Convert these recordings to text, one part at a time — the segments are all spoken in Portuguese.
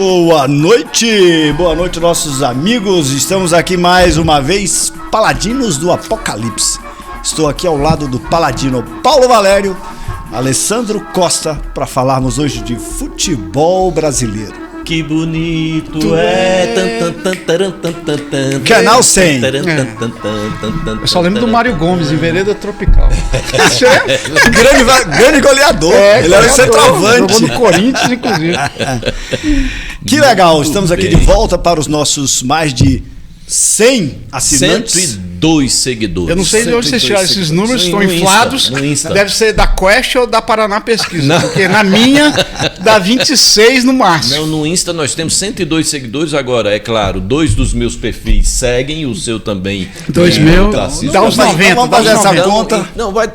Boa noite, nossos amigos. Estamos aqui mais uma vez, Paladinos do Apocalipse. Estou aqui ao lado do Paladino Paulo Valério, Alessandro Costa, para falarmos hoje de futebol brasileiro. Que bonito é. Canal 100. Eu só lembro do Mário Gomes em Vereda Tropical. grande goleador. Ele era centroavante. Jogou no Corinthians, inclusive. Que legal, estamos aqui de volta para os nossos mais de 100 assinantes. 102 seguidores. Eu não sei de onde vocês tiraram esses números, estão inflados. No Insta. Deve ser da Quest ou da Paraná Pesquisa. Não. Porque na minha dá 26 no máximo. Não, no Insta nós temos 102 seguidores agora, é claro. 2 dos meus perfis seguem, o seu também. 2 mil, dá uns 90. Vamos fazer essa conta. Não, vai,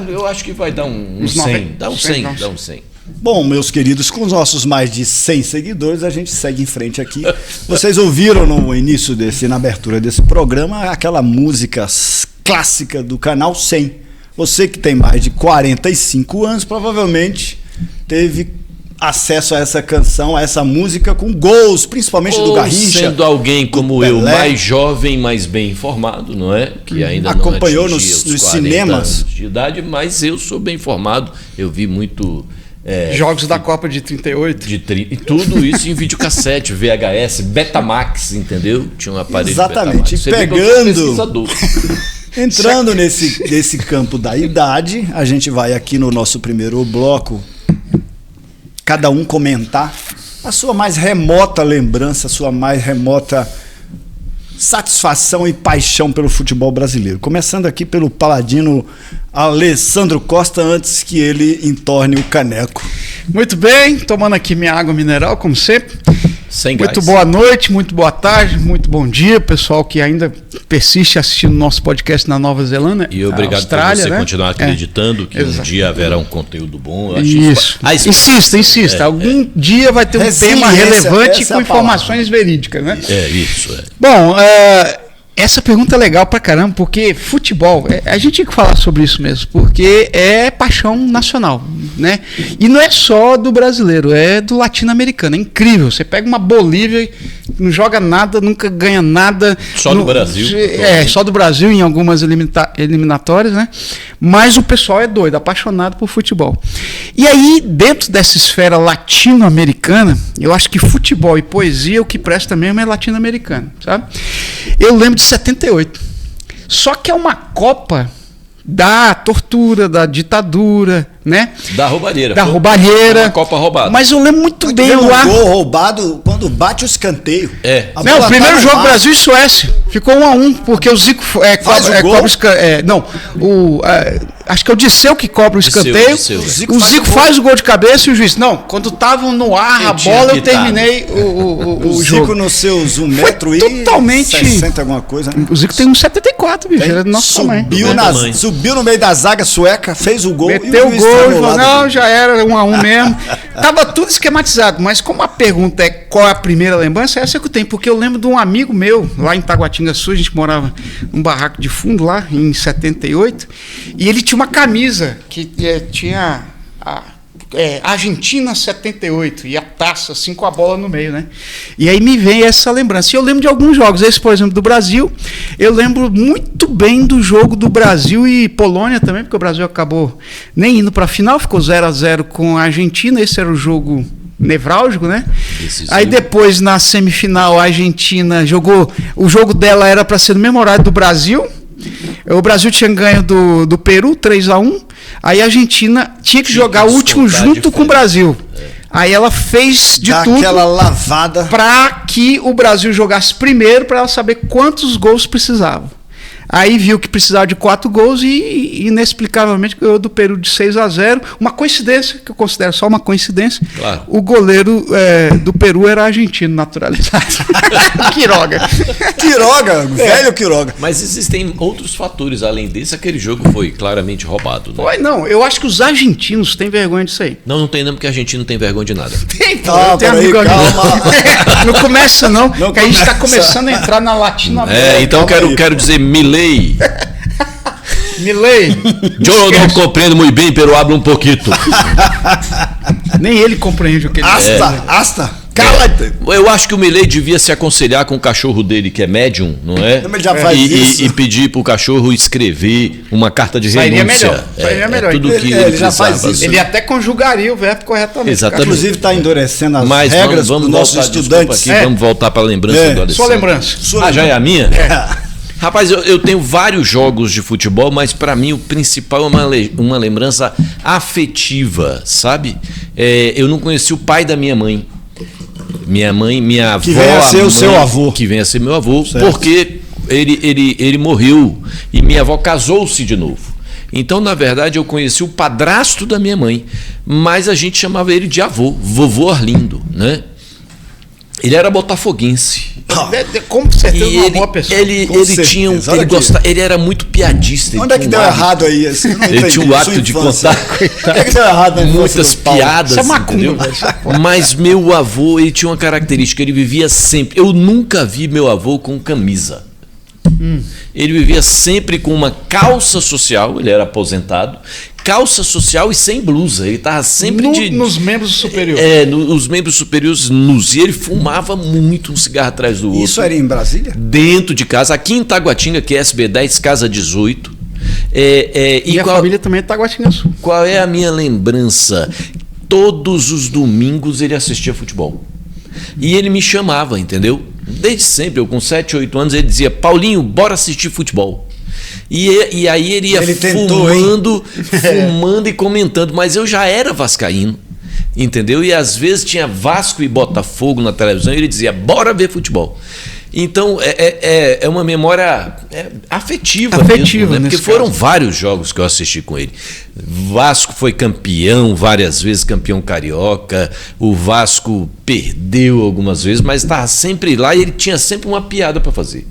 eu acho que vai dar uns 100. Dá uns 100. Bom, meus queridos, com os nossos mais de 100 seguidores, a gente segue em frente aqui. Vocês ouviram no início na abertura desse programa, aquela música clássica do Canal 100. Você que tem mais de 45 anos, provavelmente teve acesso a essa canção, a essa música com gols, principalmente do Garrincha. Sendo alguém como eu, mais jovem, mais bem informado, não é? Que ainda acompanhou não nos cinemas de idade, mas eu sou bem informado. Eu vi muito... jogos da Copa de 38. E tudo isso em videocassete, VHS, Betamax, entendeu? Tinha um aparelho exatamente. Pegando. Entrando nesse campo da idade, a gente vai aqui no nosso primeiro bloco, cada um comentar a sua mais remota lembrança, a sua mais remota satisfação e paixão pelo futebol brasileiro. Começando aqui pelo Paladino Alessandro Costa, antes que ele entorne o caneco. Muito bem, tomando aqui minha água mineral, como sempre. Sem gás. Muito boa noite, muito boa tarde, muito bom dia, pessoal que ainda persiste assistindo nosso podcast na Nova Zelândia. E obrigado por você continuar acreditando que um dia haverá um conteúdo bom. Eu acho Insista. Algum dia vai ter um tema relevante com informações verídicas, né? Isso. Bom, essa pergunta é legal pra caramba, porque futebol, a gente tinha que falar sobre isso mesmo, porque é paixão nacional, né? E não é só do brasileiro, é do latino-americano, é incrível. Você pega uma Bolívia, não joga nada, nunca ganha nada. Só do Brasil. Só do Brasil em algumas eliminatórias, né? Mas o pessoal é doido, apaixonado por futebol. E aí, dentro dessa esfera latino-americana, eu acho que futebol e poesia, o que presta mesmo é latino-americano, sabe? Eu lembro de 78. Só que é uma Copa da tortura, da ditadura, né? Da roubalheira. Uma Copa roubada. Mas eu lembro muito bem lá. Um gol roubado quando bate o escanteio. O primeiro jogo Brasil e Suécia. Ficou 1-1, porque o Zico cobra o escanteio. Acho que é o Disseu que cobra o escanteio. O Zico faz o gol de cabeça e o juiz. Não, quando estavam no ar a bola, eu terminei o jogo. O Zico nos seus 1 metro e totalmente 60 alguma coisa. Né? O Zico tem 1,74, bicho. Era do nosso tamanho. Subiu no meio da zaga sueca, fez o gol. Meteu o gol e falou, não, já era 1-1 mesmo. Tava tudo esquematizado, mas como a pergunta é qual é a primeira lembrança, essa é que eu tenho, porque eu lembro de um amigo meu, lá em Taguatinga Sul, a gente morava num barraco de fundo lá, em 78, e ele tinha uma camisa que tinha Argentina 78, e a taça assim com a bola no meio, né? E aí me vem essa lembrança. E eu lembro de alguns jogos, esse, por exemplo, do Brasil, eu lembro muito bem do jogo do Brasil e Polônia também, porque o Brasil acabou nem indo para a final, ficou 0-0 com a Argentina, esse era o jogo nevrálgico, né? Aí depois, na semifinal, a Argentina jogou, o jogo dela era para ser no mesmo horário do Brasil. O Brasil tinha ganho do Peru 3-1, aí a Argentina tinha que jogar o último junto com o Brasil. Aí ela fez de tudo aquela lavada para que o Brasil jogasse primeiro, para ela saber quantos gols precisava. Aí viu que precisava de 4 gols e inexplicavelmente ganhou do Peru de 6-0. Uma coincidência, que eu considero só uma coincidência. Claro. O goleiro do Peru era argentino, naturalizado. Quiroga, velho Quiroga. Mas existem outros fatores além desse. Aquele jogo foi claramente roubado, né? Não, eu acho que os argentinos têm vergonha disso aí. Não tem não, porque a Argentina não tem vergonha de nada. Tem, pô. Eu tenho amigo Não começa não, que a gente está começando a entrar na Latinoamérica. Então quero dizer Milei. Eu não compreendo muito bem, pero hablo um pouquinho. Nem ele compreende o que ele Asta. Cala-te! Eu acho que o Milei devia se aconselhar com o cachorro dele, que é médium, não é? Não, mas já faz isso. E pedir pro cachorro escrever uma carta de Sairia renúncia. melhor, sairia melhor. Tudo que Ele já precisava. faz isso. Ele até conjugaria o verbo corretamente. Exatamente. Inclusive está endurecendo as Mas regras vamos dos nossos voltar, estudantes. desculpa aqui, vamos voltar para a lembrança do Alessandro. Sua lembrança. Ah, já é a minha? Rapaz, eu tenho vários jogos de futebol, mas para mim o principal é uma lembrança afetiva, sabe? Eu não conheci o pai da minha mãe. Minha avó. Que venha a ser o seu avô. Que venha a ser meu avô, Certo. porque ele morreu e minha avó casou-se de novo. Então, na verdade, eu conheci o padrasto da minha mãe, mas a gente chamava ele de avô, vovô Arlindo, né? Ele era botafoguense. Com certeza E uma boa pessoa. ele certeza. tinha Olha ele aqui. gostava, ele era muito piadista. ele Onde é que tinha deu um hábito- errado aí? Assim, eu não Ele entendi. tinha o Sua hábito de infância. contar Onde é que deu errado na infância muitas do Paulo? piadas, Isso é macumba, entendeu? velho. Mas meu avô, ele tinha uma característica, ele vivia sempre. Eu nunca vi meu avô com camisa. Ele vivia sempre com uma calça social, ele era aposentado, calça social e sem blusa. Ele estava sempre Nos membros superiores. os membros superiores nus. E ele fumava muito, um cigarro atrás do outro. Isso era em Brasília? Dentro de casa, aqui em Taguatinga, que é SB10, casa 18. E a família também é Taguatinga Sul. Qual é a minha lembrança? Todos os domingos ele assistia futebol. E ele me chamava, entendeu? Desde sempre, eu com 7, 8 anos, ele dizia: Paulinho, bora assistir futebol. E aí ele ia Ele tentou, fumando e comentando, mas eu já era vascaíno, entendeu? E às vezes tinha Vasco e Botafogo na televisão e ele dizia: bora ver futebol. Então é uma memória afetiva mesmo, né? nesse Porque foram caso. vários jogos que eu assisti com ele. Vasco foi campeão várias vezes, campeão carioca. O Vasco perdeu algumas vezes, mas estava sempre lá e ele tinha sempre uma piada para fazer.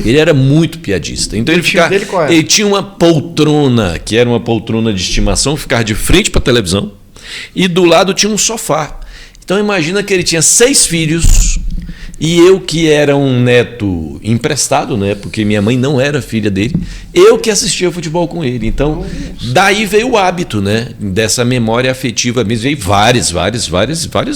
Ele era muito piadista. Então O tio dele qual era? ele tinha uma poltrona, que era uma poltrona de estimação, ficar de frente para a televisão, e do lado tinha um sofá. Então imagina que ele tinha 6 filhos. E eu, que era um neto emprestado, né? Porque minha mãe não era filha dele, eu que assistia futebol com ele. Então, daí veio o hábito, né? Dessa memória afetiva mesmo. Veio várias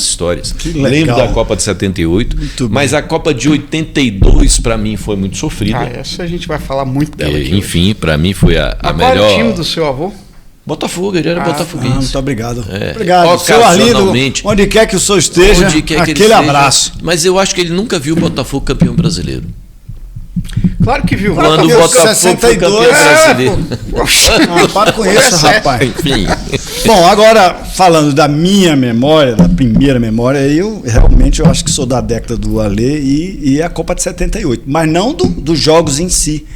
histórias. Que legal. Lembro da Copa de 78, Muito mas a Copa de 82 para mim foi muito sofrida. Essa a gente vai falar muito dela aqui. Enfim, para mim foi a Qual melhor. era o time do seu avô? Botafogo, ele era botafoguense. Muito obrigado. É. Obrigado. Seu Arlindo, Ocasionalmente. onde quer que o senhor esteja, Onde quer que ele aquele seja. abraço. Mas eu acho que ele nunca viu o Botafogo campeão brasileiro. Claro que viu. Quando o viu, Botafogo 62, foi campeão brasileiro. Ah, para com isso, rapaz. Enfim. Bom, agora, falando da minha memória, da primeira memória, eu realmente acho que sou da década do Alê e a Copa de 78. Mas não dos jogos em si,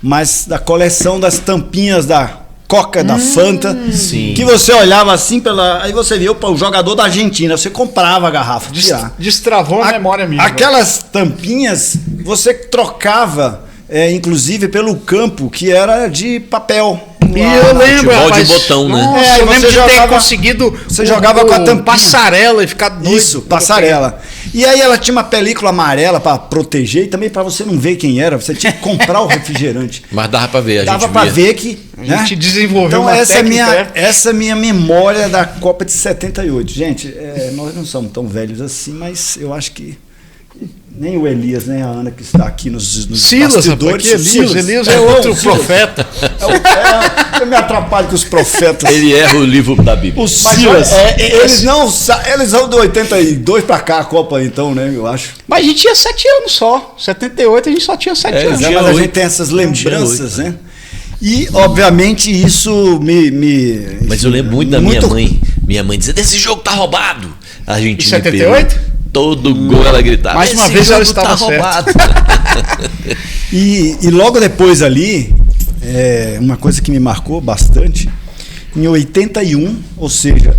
mas da coleção das tampinhas da Coca, da Fanta, Sim. que você olhava assim, aí você via o jogador da Argentina, você comprava a garrafa. Tirar. Destravou a memória minha. Aquelas tampinhas você trocava, inclusive pelo campo, que era de papel. E eu lembro, futebol rapaz. de botão, né? Nossa, É, eu você lembro de ter jogava- conseguido. você jogava com a tampinha. Passarela e ficar doido. Isso, passarela. E aí ela tinha uma película amarela para proteger e também para você não ver quem era, você tinha que comprar o refrigerante. Mas dava pra ver, a Dava gente para via. ver que. A gente desenvolveu Então uma essa técnica, essa é minha memória da Copa de 78. Gente, nós não somos tão velhos assim, mas eu acho que nem o Elias, nem a Ana que está aqui nos Silas, bastidores. rapaz, que Elias é outro profeta. Eu me atrapalho com os profetas. Ele erra o livro da Bíblia. O Silas, eles são de 82 pra cá a Copa, então, né? Eu acho. Mas a gente tinha 7 anos só. 78 a gente só tinha 7 anos. Tinha Mas a 8. gente tem essas lembranças, Tinha né? E, obviamente, isso Mas eu lembro muito da minha mãe. Minha mãe dizia: esse jogo tá roubado. A Argentina Em 78? e Peru. Todo gol ela gritava. Mais uma "Esse vez ela jogo estava tá certa." roubado. E logo depois ali, uma coisa que me marcou bastante, em 81, ou seja,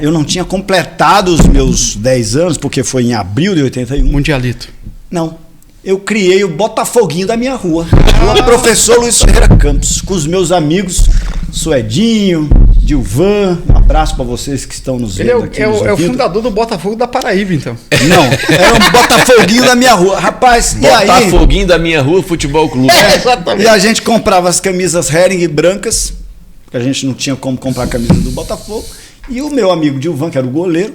eu não tinha completado os meus 10 anos, porque foi em abril de 81. Mundialito. Não. Eu criei o Botafoguinho da minha rua. Rua Professor Luiz Ferreira Campos, com os meus amigos Suedinho, Dilvan. Um abraço para vocês que estão nos Ele vendo aqui. é nos o ouvindo. fundador do Botafogo da Paraíba, então. Não, era um Botafoguinho da minha rua. Rapaz, e aí? Botafoguinho da minha rua, futebol clube. Exatamente. E a gente comprava as camisas Hering brancas, porque a gente não tinha como comprar a camisa do Botafogo. E o meu amigo Dilvan, que era o goleiro,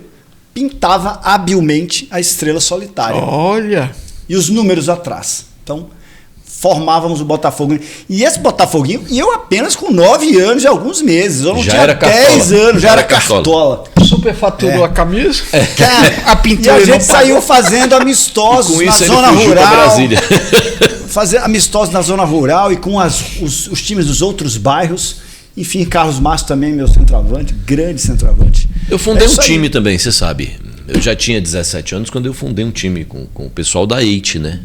pintava habilmente a estrela solitária. Olha! E os números atrás. Então, formávamos o Botafogo. E esse Botafoguinho, e eu apenas com 9 anos e alguns meses. Eu não Já tinha era 10 anos, já era cartola. Superfaturou a camisa, a E pintura a não gente saiu fazendo amistosos Com na isso ele zona fugiu pra rural. Brasília. Fazer amistosos na zona rural e com os times dos outros bairros. Enfim, Carlos Márcio também, meu centroavante, grande centroavante. Eu fundei um isso aí. time também, você sabe. Eu já tinha 17 anos quando eu fundei um time com o pessoal da EIT, né?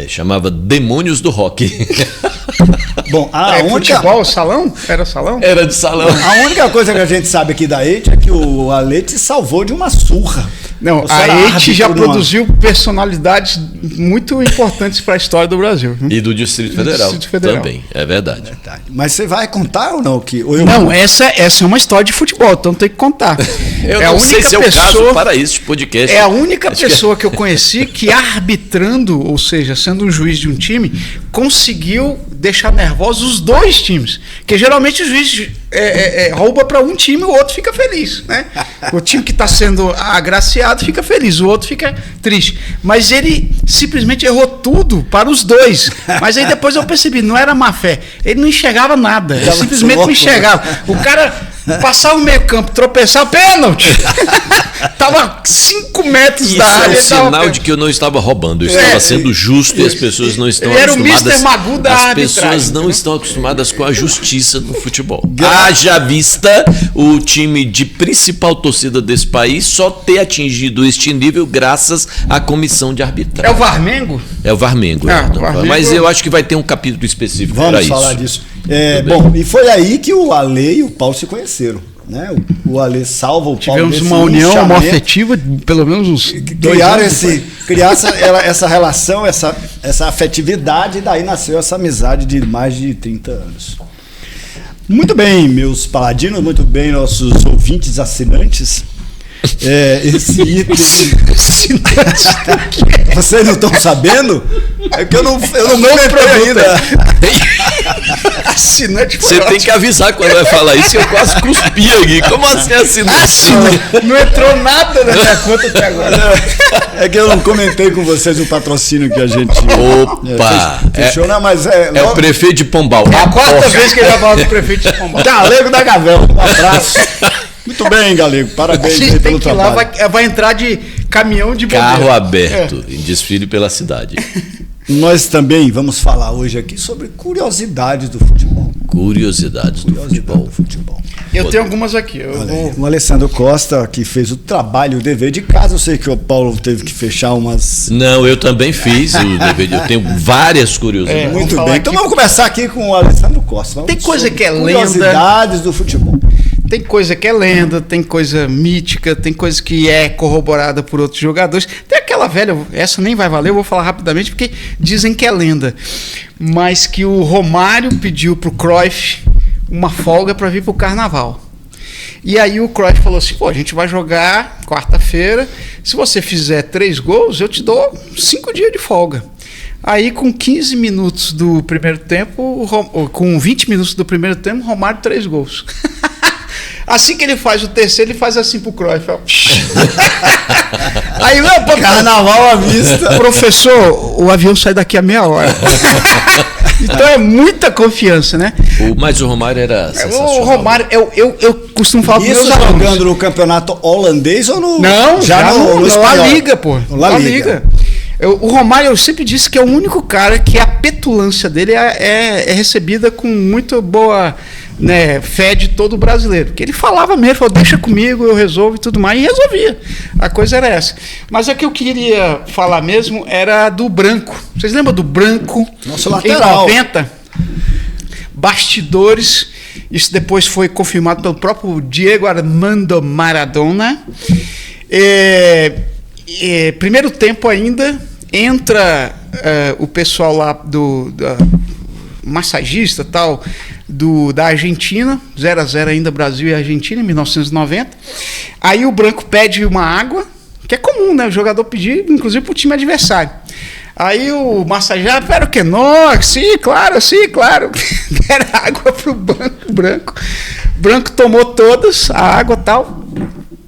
Chamava Demônios do Rock. Bom, a única... futebol, salão? Era salão? Era de salão. A única coisa que a gente sabe aqui da EIT é que o Ale se salvou de uma surra. Não, Você a era EIT árbitro já numa- produziu personalidades muito importantes para a história do Brasil. E do Distrito Federal, Distrito Federal. também, é verdade. Mas você vai contar ou não? Ou eu- Não, essa é uma história de futebol, então tem que contar. Eu É a não sei única se é o caso pessoa- para esse podcast. É a única Acho que- pessoa que eu conheci que arbitrando, ou seja, sendo um juiz de um time, conseguiu deixar nervosos os dois times. Porque geralmente o juiz rouba para um time e o outro fica feliz, né? O time que está sendo agraciado fica feliz, o outro fica triste. Mas ele simplesmente errou tudo para os dois. Mas aí depois eu percebi, não era má fé. Ele não enxergava nada. Ele Tava simplesmente louco, não enxergava. O cara passava o meio campo, tropeçar, pênalti. Tava 5 metros Isso da é área. um ele tava sinal de que eu não estava roubando, eu É, estava sendo justo e as pessoas não estão ele era o acostumadas. Mr. Magoo da as arbitragem, pessoas não entendeu? estão acostumadas com a justiça no futebol. Haja vista o time de principal torcida desse país só ter atingido este nível graças à comissão de É o arbitragem. Varmengo? É o Varmengo. Ah, Não, Varmengo. Mas eu acho que vai ter um capítulo específico para Vamos isso. falar disso. Bom, e foi aí que o Ale e o Paulo se conheceram. Né? O Ale salva o Paulo. Tivemos desse uma união linchamento. homoafetiva de pelo menos uns 2 Criaram anos. essa relação, essa afetividade, e daí nasceu essa amizade de mais de 30 anos. Muito bem, meus paladinos, muito bem, nossos ouvintes assinantes. Esse item. Vocês não estão sabendo? É que eu não comentei ainda. Assinante foi Você tem ótimo. que avisar quando vai falar isso, que eu quase cuspi aqui. Como assim assinante? Não entrou nada na minha conta até agora. É que eu não comentei com vocês o patrocínio que a gente. Opa! Fechou, não, mas É o logo- prefeito de Pombal. É a quarta vez que ele vai falar do prefeito de Pombal. Galego da Gavel, um abraço. Muito bem, Galego, A parabéns aí gente tem pelo que ir lá, trabalho. vai entrar de caminhão de bombeiro. Carro aberto, em desfile pela cidade. Nós também vamos falar hoje aqui sobre curiosidades do futebol. Curiosidades do futebol. Eu tenho algumas aqui. O Alessandro Costa, que fez o trabalho, o dever de casa, eu sei que o Paulo teve que fechar umas. Não, eu também fiz o dever. Eu tenho várias curiosidades. Vamos Muito falar bem. Então aqui. vamos começar aqui com o Alessandro Costa. Vamos Tem coisa sobre que é lenda. curiosidades do futebol. Tem coisa que é lenda, tem coisa mítica, tem coisa que é corroborada por outros jogadores. Tem aquela velha, essa nem vai valer, eu vou falar rapidamente porque dizem que é lenda. Mas que o Romário pediu pro Cruyff uma folga para vir pro Carnaval. E aí o Cruyff falou assim, pô, a gente vai jogar quarta-feira, se você fizer 3 gols, eu te dou 5 dias de folga. Aí com 15 minutos do primeiro tempo, com 20 minutos do primeiro tempo, o Romário 3 gols. Assim que ele faz o terceiro, ele faz assim pro Cruyff. Ó. Aí, Carnaval à vista. professor, o avião sai daqui a meia hora. Então é muita confiança, né? Mas o Romário era sensacional. O Romário, eu costumo falar com Isso meus alunos. jogando no campeonato holandês ou no. Não, já no espanhol? La Liga, pô. No La Liga. O Romário, eu sempre disse que é o único cara que a petulância dele é recebida com muito boa, né, fé de todo brasileiro. Porque ele falava mesmo, falou, deixa comigo, eu resolvo e tudo mais, e resolvia. A coisa era essa. Mas o que eu queria falar mesmo era do Branco. Vocês lembram do Branco? Nosso lateral. Em 90? Bastidores. Isso depois foi confirmado pelo próprio Diego Armando Maradona. Primeiro tempo ainda, entra o pessoal lá da massagista tal, da Argentina, 0-0 ainda Brasil e Argentina, em 1990. Aí o Branco pede uma água, que é comum, né? O jogador pedir, inclusive para o time adversário. Aí o massageado, pero que não, sim, claro. Deram água pro Branco. Branco tomou todas, a água tal,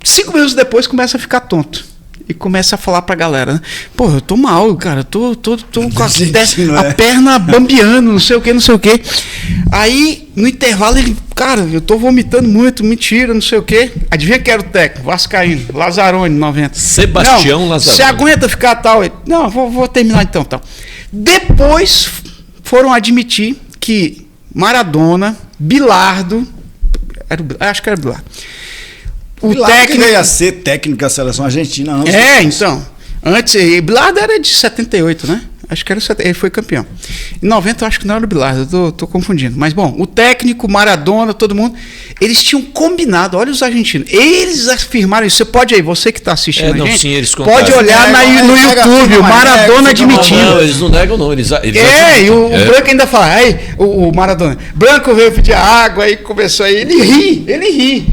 5 minutos depois começa a ficar tonto. E começa a falar pra galera, né? Pô, eu tô mal, cara, tô com a perna bambeando, não sei o que. Aí, no intervalo, ele, cara, eu tô vomitando muito, mentira, não sei o que. Adivinha quem era o técnico? Vascaíno, Lazzaroni, 90. Sebastião Lazzaroni. Você aguenta ficar tal? Não, vou terminar então, tal. Depois foram admitir que Maradona, Bilardo, acho que era Bilardo. O técnico ia ser técnico da seleção argentina antes. Então. Antes, Bilardo era de 78, né? Acho que era ele foi campeão. Em 90 eu acho que não era o Bilardo, eu tô confundindo. Mas bom, o técnico, Maradona, todo mundo, eles tinham combinado, olha os argentinos, eles afirmaram isso. Você pode aí, você que está assistindo a gente, sim, eles pode olhar no YouTube, o Maradona admitindo. Não, eles não negam não, eles e o Branco ainda fala, aí o Maradona, Branco veio pedir água, aí começou aí, ele ri.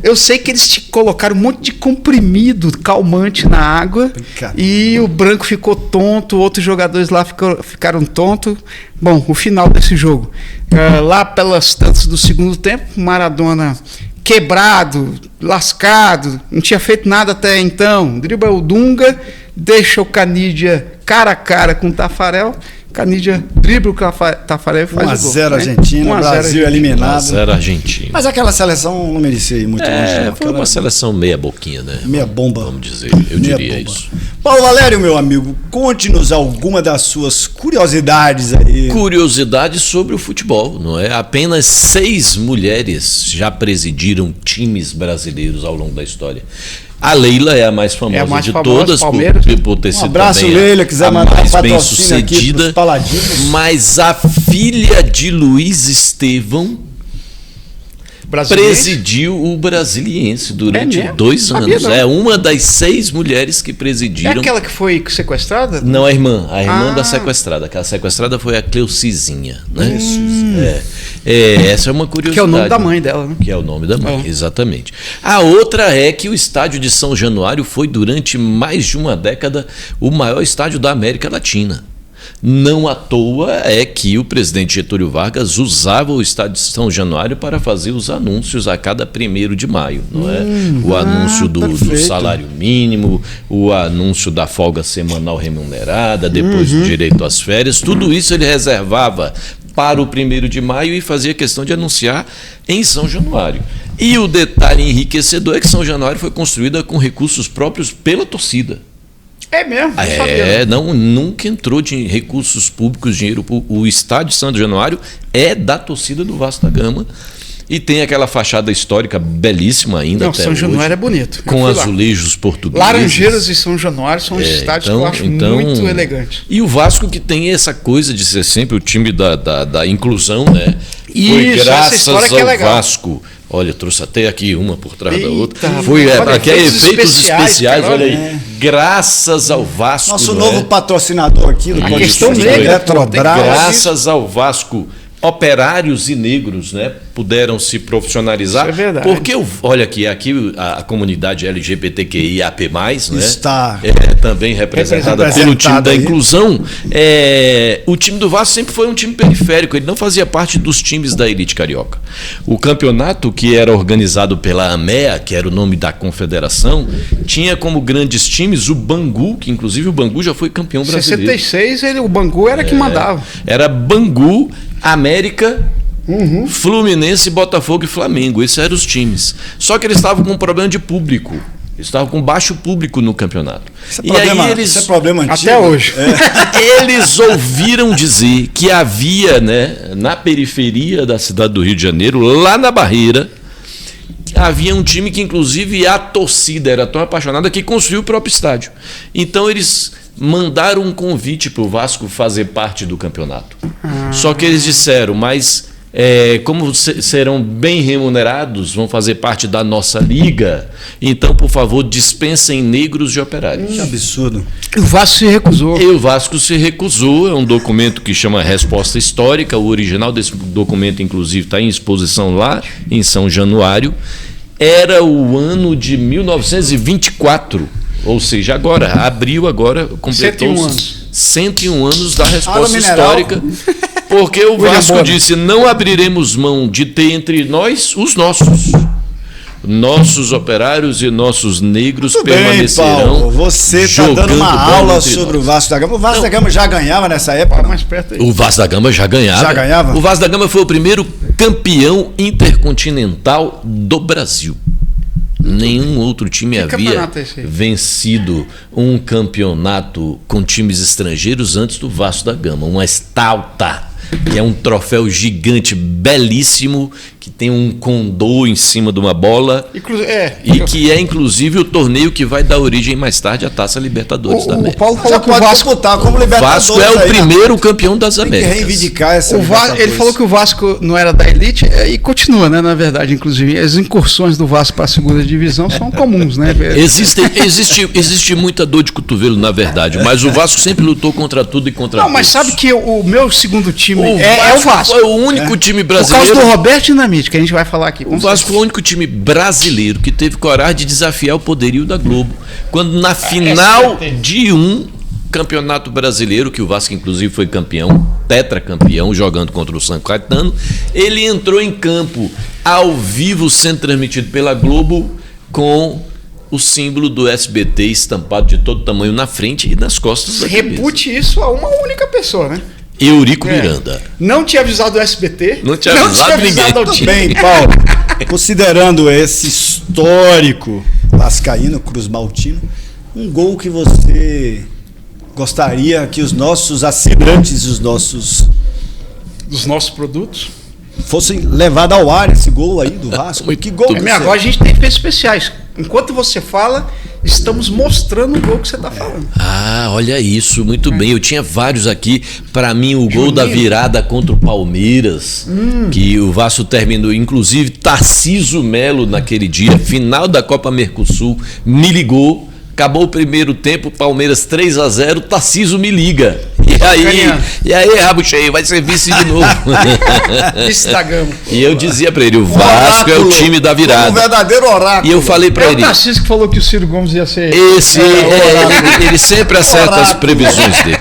Eu sei que eles colocaram um monte de comprimido calmante na água, e o Branco ficou tonto, outros jogadores lá ficaram tontos. Bom, o final desse jogo, lá pelas tantas do segundo tempo, Maradona quebrado, lascado, não tinha feito nada até então, dribla o Dunga, deixa o Canidia cara a cara com o Tafarel, Canidia dribla o Tafarel e faz o gol. 1-0 Argentina, Brasil eliminado. 1-0 Argentina. Mas aquela seleção não merecia ir muito longe. Foi uma seleção meia boquinha, né? Meia bomba. Vamos dizer, eu diria isso. Paulo Valério, meu amigo, conte-nos alguma das suas curiosidades aí. Curiosidades sobre o futebol, não é? Apenas 6 mulheres já presidiram times brasileiros ao longo da história. A Leila é a mais famosa de todas, por ter sido abraço, também Leila, quiser a mandar mais patrocínio bem-sucedida. aqui pros Paladinos. Mas a filha de Luiz Estevão presidiu o Brasiliense durante 2 anos. É uma das 6 mulheres que presidiram. É aquela que foi sequestrada? Não, a irmã da sequestrada. Aquela sequestrada foi a Cleucizinha, né? Essa é uma curiosidade. Que é o nome da mãe dela, né? Que é o nome da mãe, exatamente. A outra é que o estádio de São Januário foi durante mais de uma década o maior estádio da América Latina. Não à toa é que o presidente Getúlio Vargas usava o estádio de São Januário para fazer os anúncios a cada 1º de maio, não é? O anúncio do salário mínimo, o anúncio da folga semanal remunerada, depois do direito às férias, tudo isso ele reservava para o 1º de maio e fazia questão de anunciar em São Januário. E o detalhe enriquecedor é que São Januário foi construída com recursos próprios pela torcida. É mesmo? Nunca entrou de recursos públicos, dinheiro. O estádio de São Januário é da torcida do Vasco da Gama e tem aquela fachada histórica belíssima ainda. Até São Januário é bonito. Com azulejos portugueses. Laranjeiras e São Januário são estádios que eu acho muito elegantes. E o Vasco que tem essa coisa de ser sempre o time da inclusão, né? Foi graças ao Vasco. Olha, trouxe até aqui uma por trás da outra. Foi para efeitos especiais, olha aí. Graças ao Vasco. Nosso novo patrocinador aqui do questão Eletrobras. Graças ao Vasco, operários e negros, né, puderam se profissionalizar. Isso é verdade. Porque, olha aqui a comunidade LGBTQIAP+, né, está também representada pelo time da inclusão. O time do Vasco sempre foi um time periférico, ele não fazia parte dos times da elite carioca. O campeonato, que era organizado pela AMEA, que era o nome da confederação, tinha como grandes times o Bangu, que inclusive o Bangu já foi campeão brasileiro. Em 66, o Bangu era que mandava. Era Bangu, América, Fluminense, Botafogo e Flamengo. Esses eram os times. Só que eles estavam com um problema de público. Eles estavam com baixo público no campeonato. Isso é problema antigo. Até hoje. Eles ouviram dizer que havia, né, na periferia da cidade do Rio de Janeiro, lá na Barreira, havia um time que inclusive a torcida era tão apaixonada que construiu o próprio estádio. Então eles mandaram um convite para o Vasco fazer parte do campeonato. Só que eles disseram, mas como serão bem remunerados, vão fazer parte da nossa liga, então, por favor, dispensem negros de operários. Que absurdo. O Vasco se recusou. E o Vasco se recusou, é um documento que chama Resposta Histórica, o original desse documento, inclusive, está em exposição lá em São Januário. Era o ano de 1924, ou seja, abril completou 101 anos da Resposta Histórica, porque o Vasco disse, não abriremos mão de ter entre nós os nossos. nossos operários e nossos negros Muito bem, permanecerão. Paulo, você está dando uma jogando bola aula entre sobre nós. o Vasco da Gama. O Vasco da Gama já ganhava nessa época? Mais perto aí. O Vasco da Gama já ganhava. Já ganhava? O Vasco da Gama foi o primeiro campeão intercontinental do Brasil. Nenhum outro time Que havia campeonato é esse aí? vencido um campeonato com times estrangeiros antes do Vasco da Gama. Uma Stauta, que é um troféu gigante, belíssimo, que tem um condor em cima de uma bola e que é inclusive o torneio que vai dar origem mais tarde à Taça Libertadores da O América. Paulo Já falou que o pode Vasco. disputar como O Libertadores. Vasco é o aí, né? primeiro campeão das Tem que Américas. reivindicar essa Ele Libertadores. falou que o Vasco não era da elite e continua, né? Na verdade, inclusive, as incursões do Vasco para a segunda divisão são comuns, né? Existe muita dor de cotovelo, na verdade, mas o Vasco sempre lutou contra tudo e contra Não, todos. mas sabe que o meu segundo time é o Vasco. Foi o único time Por causa brasileiro. do Roberto Dinamite, que a gente vai falar aqui. O Vasco foi o único time brasileiro que teve coragem de desafiar o poderio da Globo. Quando na final de um campeonato brasileiro, que o Vasco inclusive foi campeão, tetracampeão, jogando contra o São Caetano, ele entrou em campo ao vivo, sendo transmitido pela Globo, com o símbolo do SBT estampado de todo tamanho na frente e nas costas da camisa. Repute isso a uma única pessoa, né? Eurico Miranda. Não tinha avisado o SBT. Não tinha avisado ninguém. ao Muito time. bem, Paulo. Considerando esse histórico vascaíno, Cruz Maltino, um gol que você gostaria que os nossos assinantes, os nossos, Dos nossos produtos. fossem levados ao ar esse gol aí do Vasco? Muito Que gol bem. que Agora a gente tem efeitos especiais. Enquanto você fala, estamos mostrando o gol que você está falando. Ah, olha isso, muito bem. Eu tinha vários aqui. Para mim, o gol da virada contra o Palmeiras, que o Vasco terminou. Inclusive, Tarcísio Melo, naquele dia, final da Copa Mercosul, me ligou. Acabou o primeiro tempo, Palmeiras 3-0, Tarcísio me liga. E aí, rabo cheio, vai ser vice de novo. Instagram. E eu dizia para ele, o Vasco é o time da Um virada. verdadeiro oráculo. E eu falei para É o ele, Tarcísio que falou que o Ciro Gomes ia ser. ele sempre acerta as previsões dele.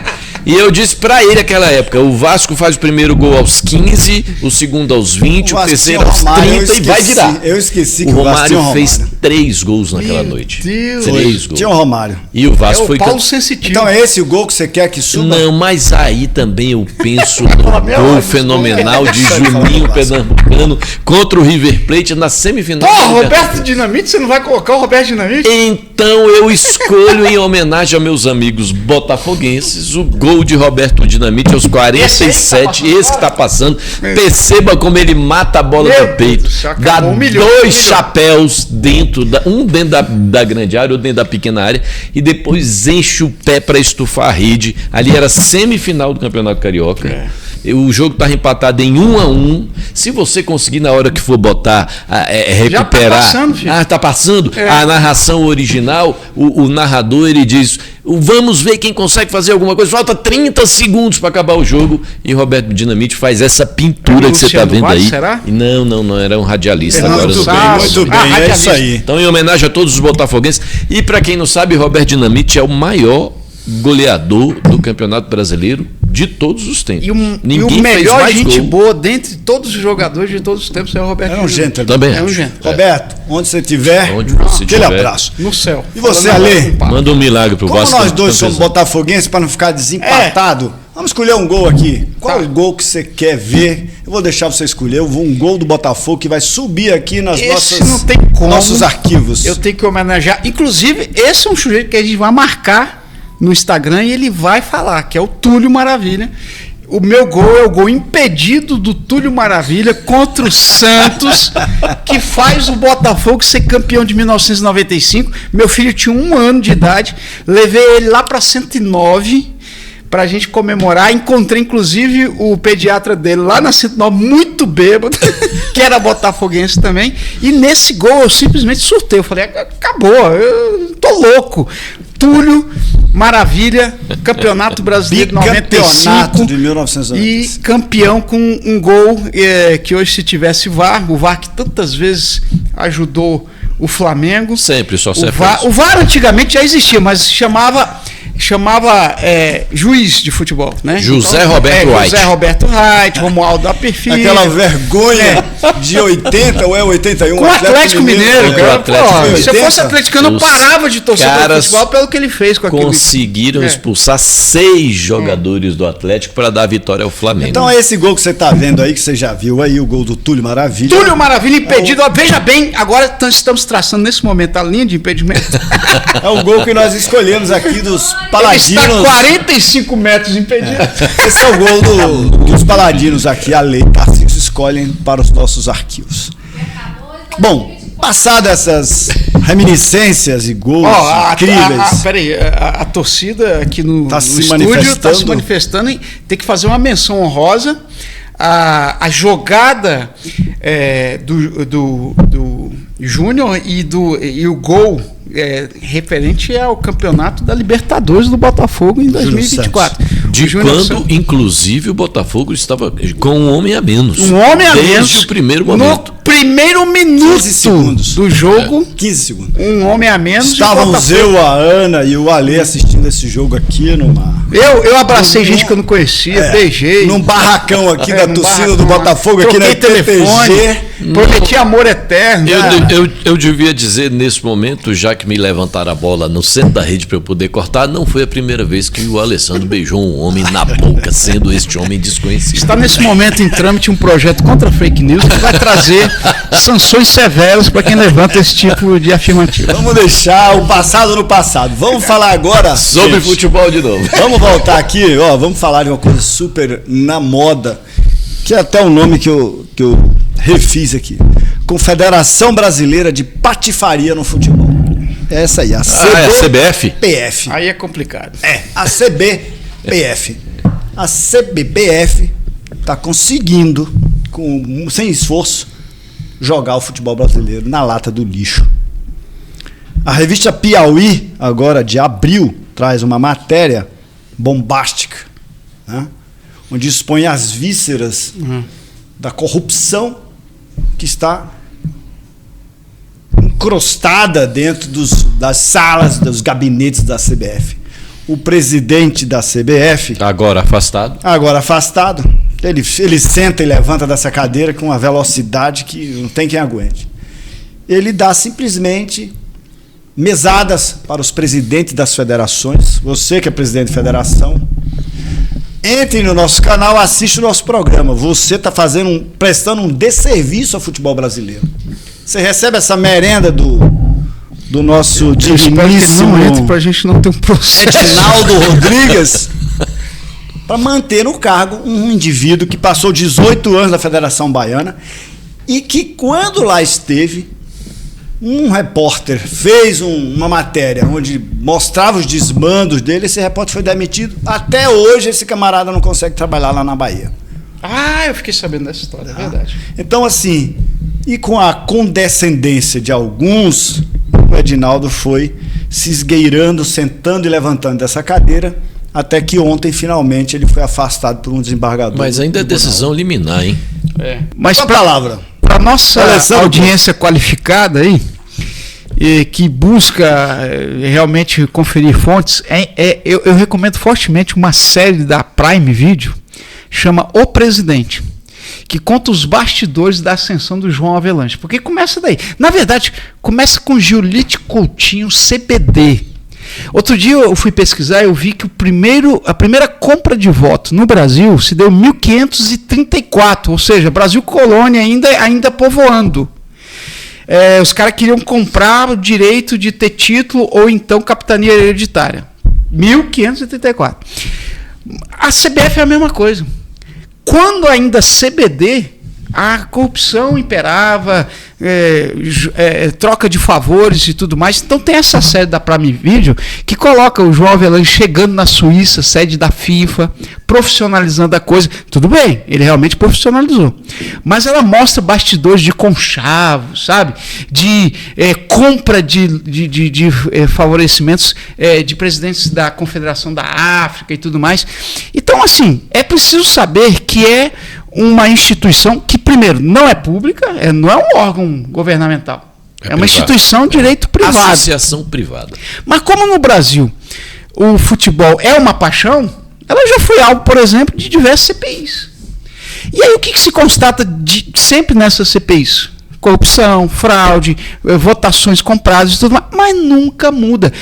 E eu disse pra ele naquela época, o Vasco faz o primeiro gol aos 15, o segundo aos 20, o terceiro aos 30 e vai virar. Eu esqueci que O o Vasco tinha Romário fez Romário. 3 gols naquela Meu noite. Deus. 3 gols. Tinha o Romário. E o É Vasco o foi Paulo Sensitivo. Então é esse o gol que você quer que suba? Não, mas aí também eu penso no meia hora gol do fenomenal de Sai falando Juninho do Vasco. Pernambucano contra o River Plate na semifinal. Porra, da Roberto Libertadores. Dinamite, você não vai colocar o Roberto Dinamite? Então eu escolho, em homenagem aos meus amigos botafoguenses, o gol de Roberto Dinamite aos 47, esse que está passando. Perceba como ele mata a bola Meu no peito. Deus do céu, Dá acabou, humilhou, dois humilhou. chapéus dentro, um dentro da grande área, outro dentro da pequena área, e depois enche o pé para estufar a rede. Ali era semifinal do Campeonato Carioca. O jogo estava empatado em 1-1. Se você conseguir, na hora que for botar, recuperar. passando, filho. Tá passando. A narração original, o narrador ele diz: vamos ver quem consegue fazer alguma coisa. Falta 30 segundos para acabar o jogo. E Roberto Dinamite faz essa pintura Era que você está Luciano vendo Vaz, aí. será? Não, era um radialista. Fernando Agora eu não Sá, sei. Muito bem, é radialista. isso aí. Então, em homenagem a todos os botafoguenses. E para quem não sabe, Roberto Dinamite é o maior goleador do Campeonato Brasileiro de todos os tempos. E o Ninguém fez melhor mais gente gol. boa dentre todos os jogadores de todos os tempos é o Roberto É um Dinamite. gentleman. Também É um acho. gentleman. Roberto, onde você estiver, Onde você aquele tiver. abraço. No céu. E você, Falando Ale? agora com o papo. Manda um milagre pro Como Vasco. nós dois Campeão. somos botafoguenses, para não ficar desempatado, vamos escolher um gol aqui. Qual Tá. o gol que você quer ver? Eu vou deixar você escolher. Eu vou um gol do Botafogo que vai subir aqui nas Esse não tem como. nossos arquivos. Eu tenho que homenagear. Inclusive, esse é um sujeito que a gente vai marcar no Instagram e ele vai falar, que é o Túlio Maravilha. O meu gol é o gol impedido do Túlio Maravilha contra o Santos, que faz o Botafogo ser campeão de 1995. Meu filho tinha 1 ano de idade, levei ele lá para 109 pra gente comemorar. Encontrei, inclusive, o pediatra dele lá na 109, muito bêbado, que era botafoguense também. E nesse gol eu simplesmente surtei. Eu falei, acabou, eu tô louco. Túlio Maravilha, Campeonato Brasileiro de Bicampeonato 95. de 1995. E campeão com um gol que hoje, se tivesse VAR, o VAR que tantas vezes ajudou o Flamengo. Sempre, só O serve VAR, isso. o VAR antigamente já existia, mas se chamava chamava juiz de futebol, né? José Roberto Wright. José Roberto Wright, Romualdo Aperfilho. Aquela vergonha de 80 ou 81. Com o Atlético Mineiro. Atlético Se eu fosse atleticano, eu parava de torcer pelo futebol pelo que ele fez com aquele. Conseguiram expulsar 6 jogadores do Atlético para dar a vitória ao Flamengo. Então é esse gol que você está vendo aí, que você já viu aí, o gol do Túlio Maravilha. Túlio Maravilha impedido. Veja bem, agora estamos traçando nesse momento a linha de impedimento. É o gol que nós escolhemos aqui dos Paladinos. Ele está 45 metros impedido. Esse é o gol dos Paladinos aqui, a lei Tarcísio escolhem para os nossos arquivos. Bom, passado essas reminiscências e gols incríveis. Peraí, a torcida aqui no estúdio está se manifestando. Tem que fazer uma menção honrosa. A jogada do Júnior e o gol referente ao campeonato da Libertadores do Botafogo em 2024. De quando, inclusive, o Botafogo estava com um homem a menos. Um homem a menos. Desde o primeiro momento. No primeiro minuto do jogo. 15 segundos. Um homem a menos. Estávamos eu, a Ana e o Ale assistindo esse jogo aqui numa... Eu abracei gente que eu não conhecia, beijei. Num barracão aqui da torcida do Botafogo, aqui na telefone. Prometi amor eterno. Eu devia dizer nesse momento, já que me levantaram a bola no centro da rede para eu poder cortar, não foi a primeira vez que o Alessandro beijou um homem na boca, sendo este homem desconhecido. Está nesse momento em trâmite um projeto contra fake news que vai trazer sanções severas para quem levanta esse tipo de afirmativo. Vamos deixar o passado no passado. Vamos falar agora sobre futebol de novo. Vamos voltar aqui, vamos falar de uma coisa super na moda, que é até um nome que eu refiz aqui. Confederação Brasileira de Patifaria no Futebol. É essa aí, a CBF? PF. Aí é complicado. A CBPF. A CBPF está conseguindo, sem esforço, jogar o futebol brasileiro na lata do lixo. A revista Piauí, agora de abril, traz uma matéria bombástica, né? Onde expõe as vísceras da corrupção que está encrostada dentro das salas, dos gabinetes da CBF. O presidente da CBF... Agora afastado. Ele senta e levanta dessa cadeira com uma velocidade que não tem quem aguente. Ele dá simplesmente mesadas para os presidentes das federações. Você que é presidente de federação, entre no nosso canal, assiste o nosso programa. Você está prestando um desserviço ao futebol brasileiro. Você recebe essa merenda do nosso digníssimo para a gente não ter um processo. Edinaldo Rodrigues, para manter no cargo um indivíduo que passou 18 anos na Federação Baiana e que, quando lá esteve, um repórter fez uma matéria onde mostrava os desmandos dele. Esse repórter foi demitido. Até hoje esse camarada não consegue trabalhar lá na Bahia. Eu fiquei sabendo dessa história, é verdade. Então, assim, e com a condescendência de alguns, o Edinaldo foi se esgueirando, sentando e levantando dessa cadeira, até que ontem, finalmente, ele foi afastado por um desembargador. Mas ainda é decisão liminar, hein? Mas qual a palavra? Para nossa audiência qualificada aí, que busca realmente conferir fontes, eu recomendo fortemente uma série da Prime Video, chama O Presidente, que conta os bastidores da ascensão do João Avelange. Porque começa daí. Na verdade, começa com Giolite Coutinho, CBD. Outro dia eu fui pesquisar e eu vi que a primeira compra de voto no Brasil se deu em 1534, ou seja, Brasil colônia ainda povoando. Os caras queriam comprar o direito de ter título ou então capitania hereditária. 1534. A CBF é a mesma coisa. Quando ainda CBD, a corrupção imperava, troca de favores e tudo mais. Então tem essa série da Prime Video que coloca o João Avelange chegando na Suíça, sede da FIFA, profissionalizando a coisa. Tudo bem, ele realmente profissionalizou. Mas ela mostra bastidores de conchavos, sabe? De compra de favorecimentos de presidentes da Confederação da África e tudo mais. Então, assim, é preciso saber que é uma instituição que, primeiro, não é pública, não é um órgão governamental. É uma instituição de direito privado. Associação privada. Mas como no Brasil o futebol é uma paixão, ela já foi alvo, por exemplo, de diversas CPIs. E aí o que se constata sempre nessas CPIs? Corrupção, fraude, votações compradas e tudo mais, mas nunca muda.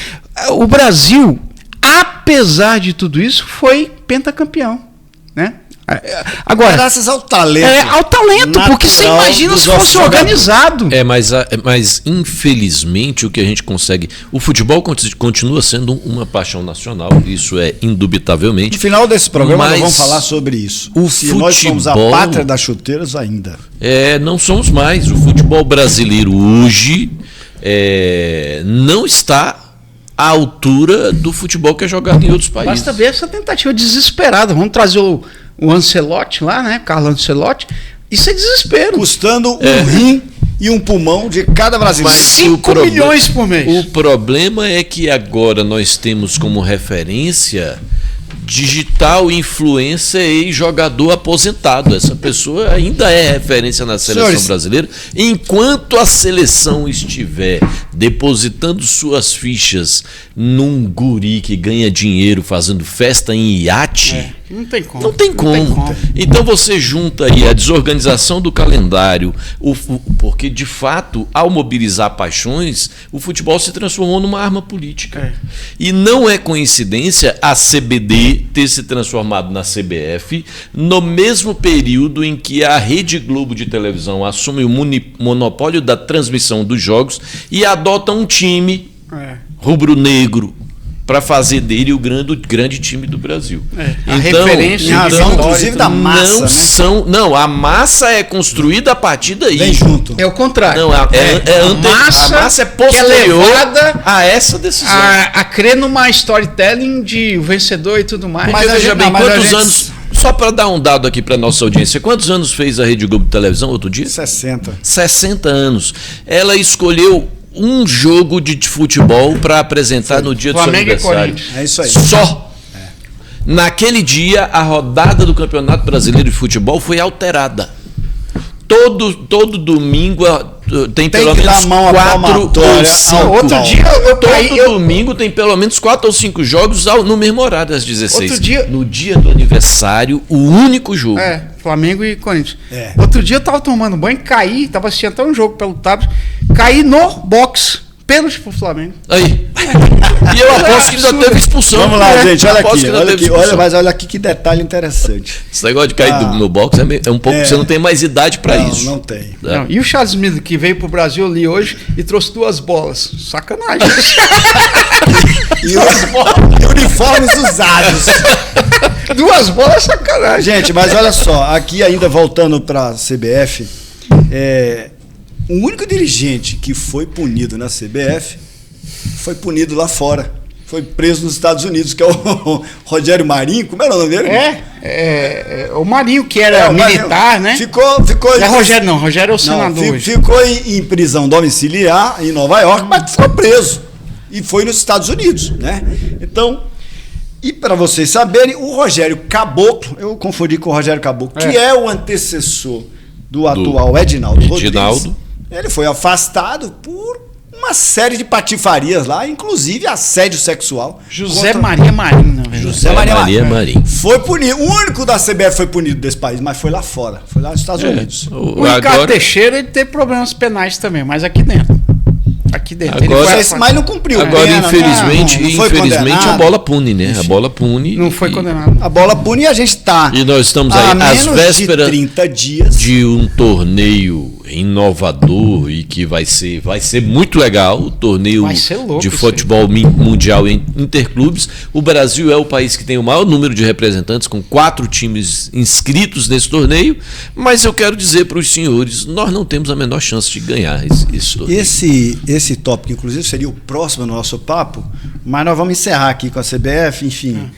O Brasil, apesar de tudo isso, foi pentacampeão, né? Agora, graças ao talento. Ao talento, porque você imagina se fosse organizado. Mas infelizmente o que a gente consegue. O futebol continua sendo uma paixão nacional, isso é indubitavelmente. No final desse programa nós vamos falar sobre isso. Nós somos a pátria das chuteiras ainda. Não somos mais. O futebol brasileiro hoje não está à altura do futebol que é jogado em outros países. Basta ver essa tentativa desesperada. Vamos trazer o Ancelotti lá, né? Carlo Ancelotti. Isso é desespero. Custando um rim e um pulmão de cada brasileiro. 5 milhões por mês. O problema é que agora nós temos como referência digital influencer e jogador aposentado. Essa pessoa ainda é referência na seleção brasileira. Enquanto a seleção estiver depositando suas fichas num guri que ganha dinheiro fazendo festa em iate, não tem como. Não tem como. Então você junta aí a desorganização do calendário, porque de fato, ao mobilizar paixões, o futebol se transformou numa arma política. E não é coincidência a CBD ter se transformado na CBF no mesmo período em que a Rede Globo de televisão assume o monopólio da transmissão dos jogos e adota um time rubro-negro para fazer dele o grande time do Brasil. A referência, inclusive da massa, a massa é construída a partir daí. Vem junto. É o contrário. A massa é posterior a essa decisão. A crer numa storytelling de vencedor e tudo mais. Mas veja bem, quantos anos... Só para dar um dado aqui para nossa audiência, quantos anos fez a Rede Globo de televisão outro dia? 60. 60 anos. Ela escolheu um jogo de futebol para apresentar no dia do seu aniversário. É isso aí. Só. Naquele dia, a rodada do Campeonato Brasileiro de Futebol foi alterada. Todo domingo tem pelo menos 4 ou 5. Outro dia todo domingo tem pelo menos 4 ou 5 jogos no mesmo horário, às 16. No dia do aniversário, o único jogo. Flamengo e Corinthians. Outro dia eu tava tomando banho, caí, tava assistindo até um jogo pelo tablet, caí no box. Pênalti pro Flamengo. Aí. E eu aposto que ainda teve expulsão. Vamos lá, gente, olha aqui que detalhe interessante. Esse negócio de cair no box é um pouco. Você não tem mais idade para isso. Não tem. Não. E o Charles Miller, que veio pro Brasil ali hoje e trouxe 2 bolas. Sacanagem. E uniformes usados. 2 bolas é sacanagem. Gente, mas olha só, aqui ainda voltando para a CBF, o único dirigente que foi punido na CBF foi punido lá fora. Foi preso nos Estados Unidos, que é o Rogério Marinho. Como era o nome dele? O Marinho, que era militar, né? Ficou. Não é Rogério, não. Rogério é o senador. Ficou em prisão domiciliar em Nova York, mas ficou preso. E foi nos Estados Unidos, né? Então, e para vocês saberem, o Rogério Caboclo, eu confundi com o Rogério Caboclo, que é o antecessor do atual Edinaldo Rodrigues. Ele foi afastado por uma série de patifarias lá, inclusive assédio sexual. José Maria Marinho. José Maria Marinho. Foi punido. O único da CBF foi punido desse país, mas foi lá fora. Foi lá nos Estados Unidos. O Ricardo Teixeira, ele teve problemas penais também, mas aqui dentro. Mas não cumpriu. Agora, infelizmente, a bola pune, né? A bola pune. Não foi condenado. A bola pune e a gente está. E nós estamos aí às vésperas de 30 dias de um torneio inovador e que vai ser muito legal, o torneio de futebol mundial interclubes. O Brasil é o país que tem o maior número de representantes, com 4 times inscritos nesse torneio, mas eu quero dizer para os senhores, nós não temos a menor chance de ganhar esse torneio. Esse tópico, inclusive, seria o próximo do nosso papo, mas nós vamos encerrar aqui com a CBF, enfim.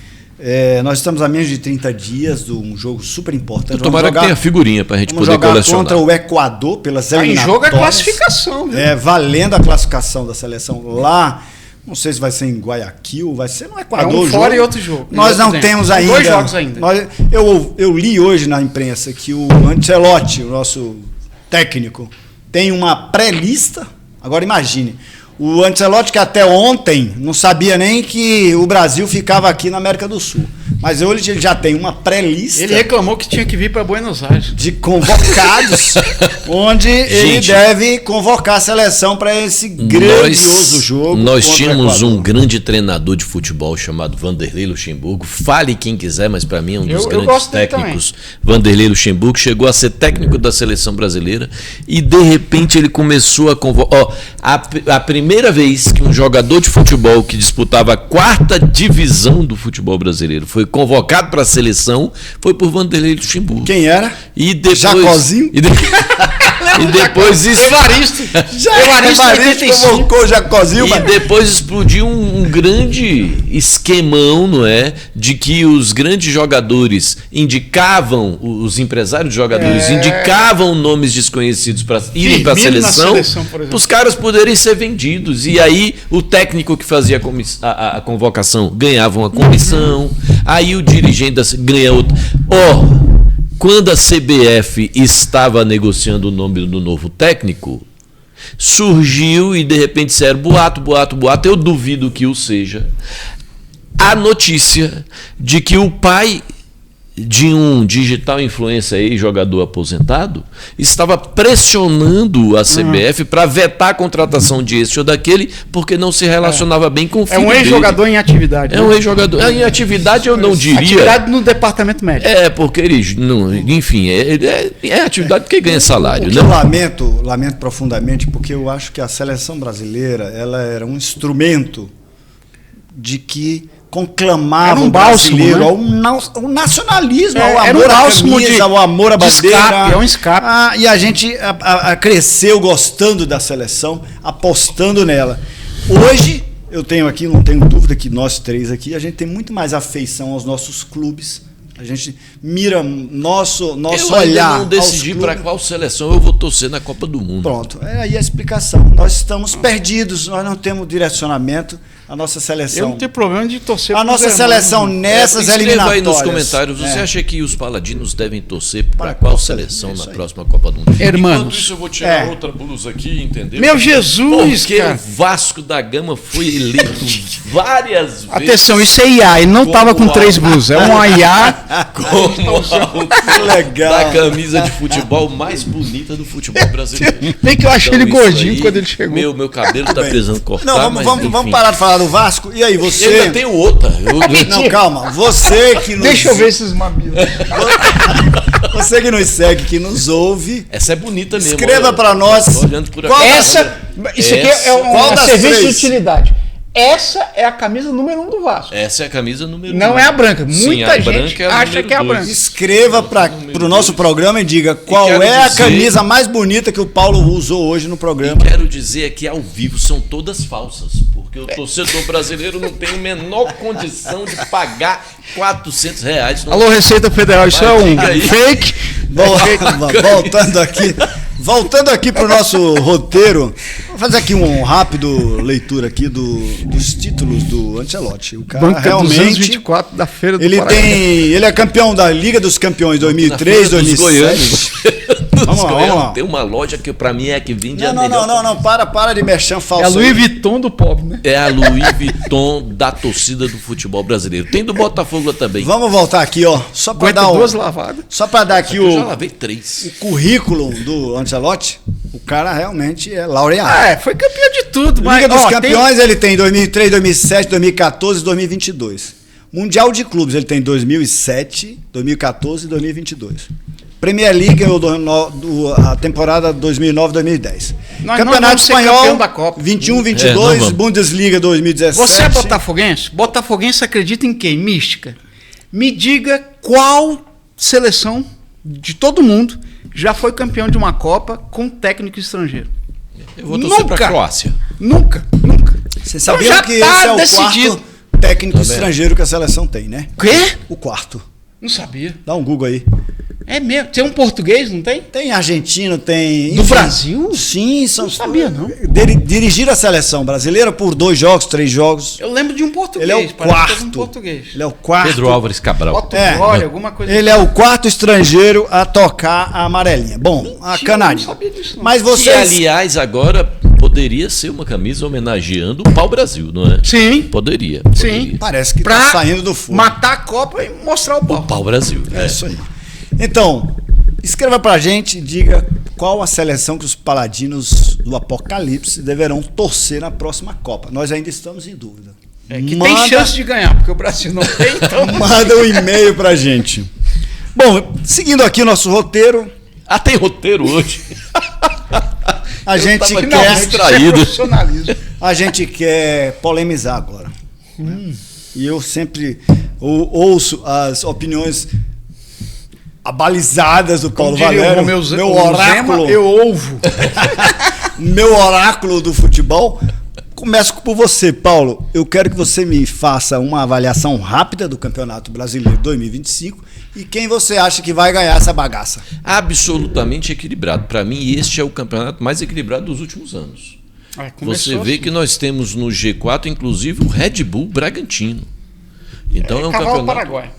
Nós estamos a menos de 30 dias de um jogo super importante. Tomara que tenha figurinha para a gente poder colecionar. Contra o Equador pelas eliminatórias. Em jogo é classificação. Viu? Valendo a classificação da seleção lá. Não sei se vai ser em Guayaquil, vai ser no Equador. Um fora e outro jogo. Nós não temos ainda. 2 jogos ainda. Eu li hoje na imprensa que o Ancelotti, o nosso técnico, tem uma pré-lista. Agora imagine, O Ancelotti, que até ontem não sabia nem que o Brasil ficava aqui na América do Sul. Mas hoje ele já tem uma pré-lista. Ele reclamou que tinha que vir para Buenos Aires. De convocados, onde ele deve convocar a seleção para esse grandioso jogo. Nós tínhamos um grande treinador de futebol chamado Vanderlei Luxemburgo. Fale quem quiser, mas para mim é um dos grandes técnicos. Vanderlei Luxemburgo chegou a ser técnico da seleção brasileira e de repente ele começou a convocar. A primeira vez que um jogador de futebol que disputava a 4ª divisão do futebol brasileiro foi convocado para a seleção foi por Vanderlei Luxemburgo. Quem era? E depois, Jacozinho? E depois Evaristo convocou o Jacozinho. E depois explodiu um grande esquemão, não é? De que os grandes jogadores indicavam, os empresários de jogadores indicavam nomes desconhecidos para irem para a seleção, para os caras poderem ser vendidos. E aí o técnico que fazia a convocação ganhava uma comissão, aí o dirigente ganha outra. Quando a CBF estava negociando o nome do novo técnico, surgiu e de repente disseram boato, eu duvido que o seja, a notícia de que o pai de um digital influencer aí, jogador aposentado, estava pressionando a CBF para vetar a contratação de esse ou daquele, porque não se relacionava bem com o filho dele. É um ex-jogador em atividade. É um ex-jogador. Em atividade eu não diria. Atividade no departamento médico. Porque ele, enfim, é atividade porque ganha salário. Eu lamento profundamente, porque eu acho que a seleção brasileira ela era um instrumento de que conclamava um bálsamo, brasileiro né? ao nacionalismo, ao era amor um à bálsamo camisa, ao amor à bandeira. Escape, é um escape. E a gente cresceu gostando da seleção, apostando nela. Hoje, eu tenho aqui, não tenho dúvida que nós três aqui, a gente tem muito mais afeição aos nossos clubes. A gente mira nosso olhar. Eu não decidi para qual seleção eu vou torcer na Copa do Mundo. Pronto, é aí a explicação. Nós estamos perdidos, nós não temos direcionamento. A nossa seleção. Eu não tenho problema de torcer. A nossa seleção nessas eliminatórias. Escreva aí nos comentários. Você acha que os paladinos devem torcer para qual seleção na próxima Copa do Mundo? Hermanos. Enquanto isso eu vou tirar outra blusa aqui, entendeu? Meu Jesus, porque cara. o Vasco da Gama foi eleito várias vezes. Atenção, isso é IA. Ele não estava com 3 blusas. É um IA. Como legal. Da camisa de futebol mais bonita do futebol brasileiro. Bem que eu achei ele gordinho quando ele chegou. Meu cabelo tá precisando cortar. Não, vamos parar de falar do Vasco. E aí, você. Eu ainda tenho outra. Não, calma. Você que nos. Deixa eu ver esses mamilos. Você que nos segue, que nos ouve. Essa é bonita mesmo. Escreva para nós. Isso aqui é um serviço de utilidade. Essa é a camisa número 1 do Vasco. Essa é a camisa número 1. Não é a branca. Muita gente acha que é a branca. Escreva para o nosso programa e diga qual é a camisa mais bonita que o Paulo usou hoje no programa. E quero dizer que ao vivo são todas falsas, porque o torcedor brasileiro não tem a menor condição de pagar R$400. Alô, Receita Federal, isso é um fake. Voltando aqui para o nosso roteiro, vou fazer aqui um rápido leitura aqui dos títulos do Ancelotti. O cara Banca realmente 224 da Feira do Paraná. Ele é campeão da Liga dos Campeões 2003, 2007. Vamos lá. Tem uma loja que para mim é a que vende Não, para de merchan falso. É a Louis Vuitton do pobre, né? É a Louis Vuitton da torcida do futebol brasileiro. Tem do Botafogo também. Vamos voltar aqui, ó, só para dar duas lavadas. Só para dar aqui eu já lavei 3. O currículo do Ancelotti. O cara realmente é laureado. Foi campeão de tudo. Liga dos Campeões ele tem 2003, 2007, 2014 e 2022. Mundial de Clubes ele tem 2007, 2014 e 2022. Premier League ganhou a temporada 2009-2010. Campeonato Espanhol da Copa. 21-22, Bundesliga 2017. Você é botafoguense? Botafoguense acredita em quem? Mística. Me diga qual seleção de todo mundo já foi campeão de uma Copa com técnico estrangeiro. Eu vou torcer para a Croácia. Nunca. Você sabia que esse é o quarto técnico estrangeiro que a seleção tem, né? Quê? O quarto. Não sabia. Dá um Google aí. É mesmo? Tem um português, não tem? Tem argentino, tem... Do Brasil? Sim, não sabia, não. Dirigir a seleção brasileira por 2 jogos, 3 jogos. Eu lembro de um português. Ele é o quarto. Ele é o quarto. Pedro Álvares Cabral. Olha, alguma coisa ele assim. É o quarto estrangeiro a tocar a amarelinha. Bom, a canarinha. Eu não sabia disso, não. Mas vocês... Que, aliás, agora poderia ser uma camisa homenageando o pau-brasil, não é? Sim. Poderia. Sim. Parece que Pra tá saindo do forno. matar a Copa e mostrar o pau. O pau-brasil. É isso aí. Então, escreva pra gente e diga qual a seleção que os paladinos do Apocalipse deverão torcer na próxima Copa. Nós ainda estamos em dúvida. Que tem chance de ganhar, porque o Brasil não tem, então... Manda um e-mail pra gente. Bom, seguindo aqui o nosso roteiro, Ah, tem roteiro hoje? a gente tava quer... distraído. Profissionalismo. A gente quer polemizar agora. E eu sempre ouço as opiniões abalizadas do Paulo Como diria Valério, o Romeu meu Zema, oráculo, eu ouvo. meu oráculo do futebol. Começo por você, Paulo. Eu quero que você me faça uma avaliação rápida do Campeonato Brasileiro 2025 e quem você acha que vai ganhar essa bagaça. Absolutamente equilibrado. Para mim, este é o campeonato mais equilibrado dos últimos anos. Você vê assim. que nós temos no G4, inclusive, o Red Bull Bragantino. Então é um cavalo campeonato. paraguai.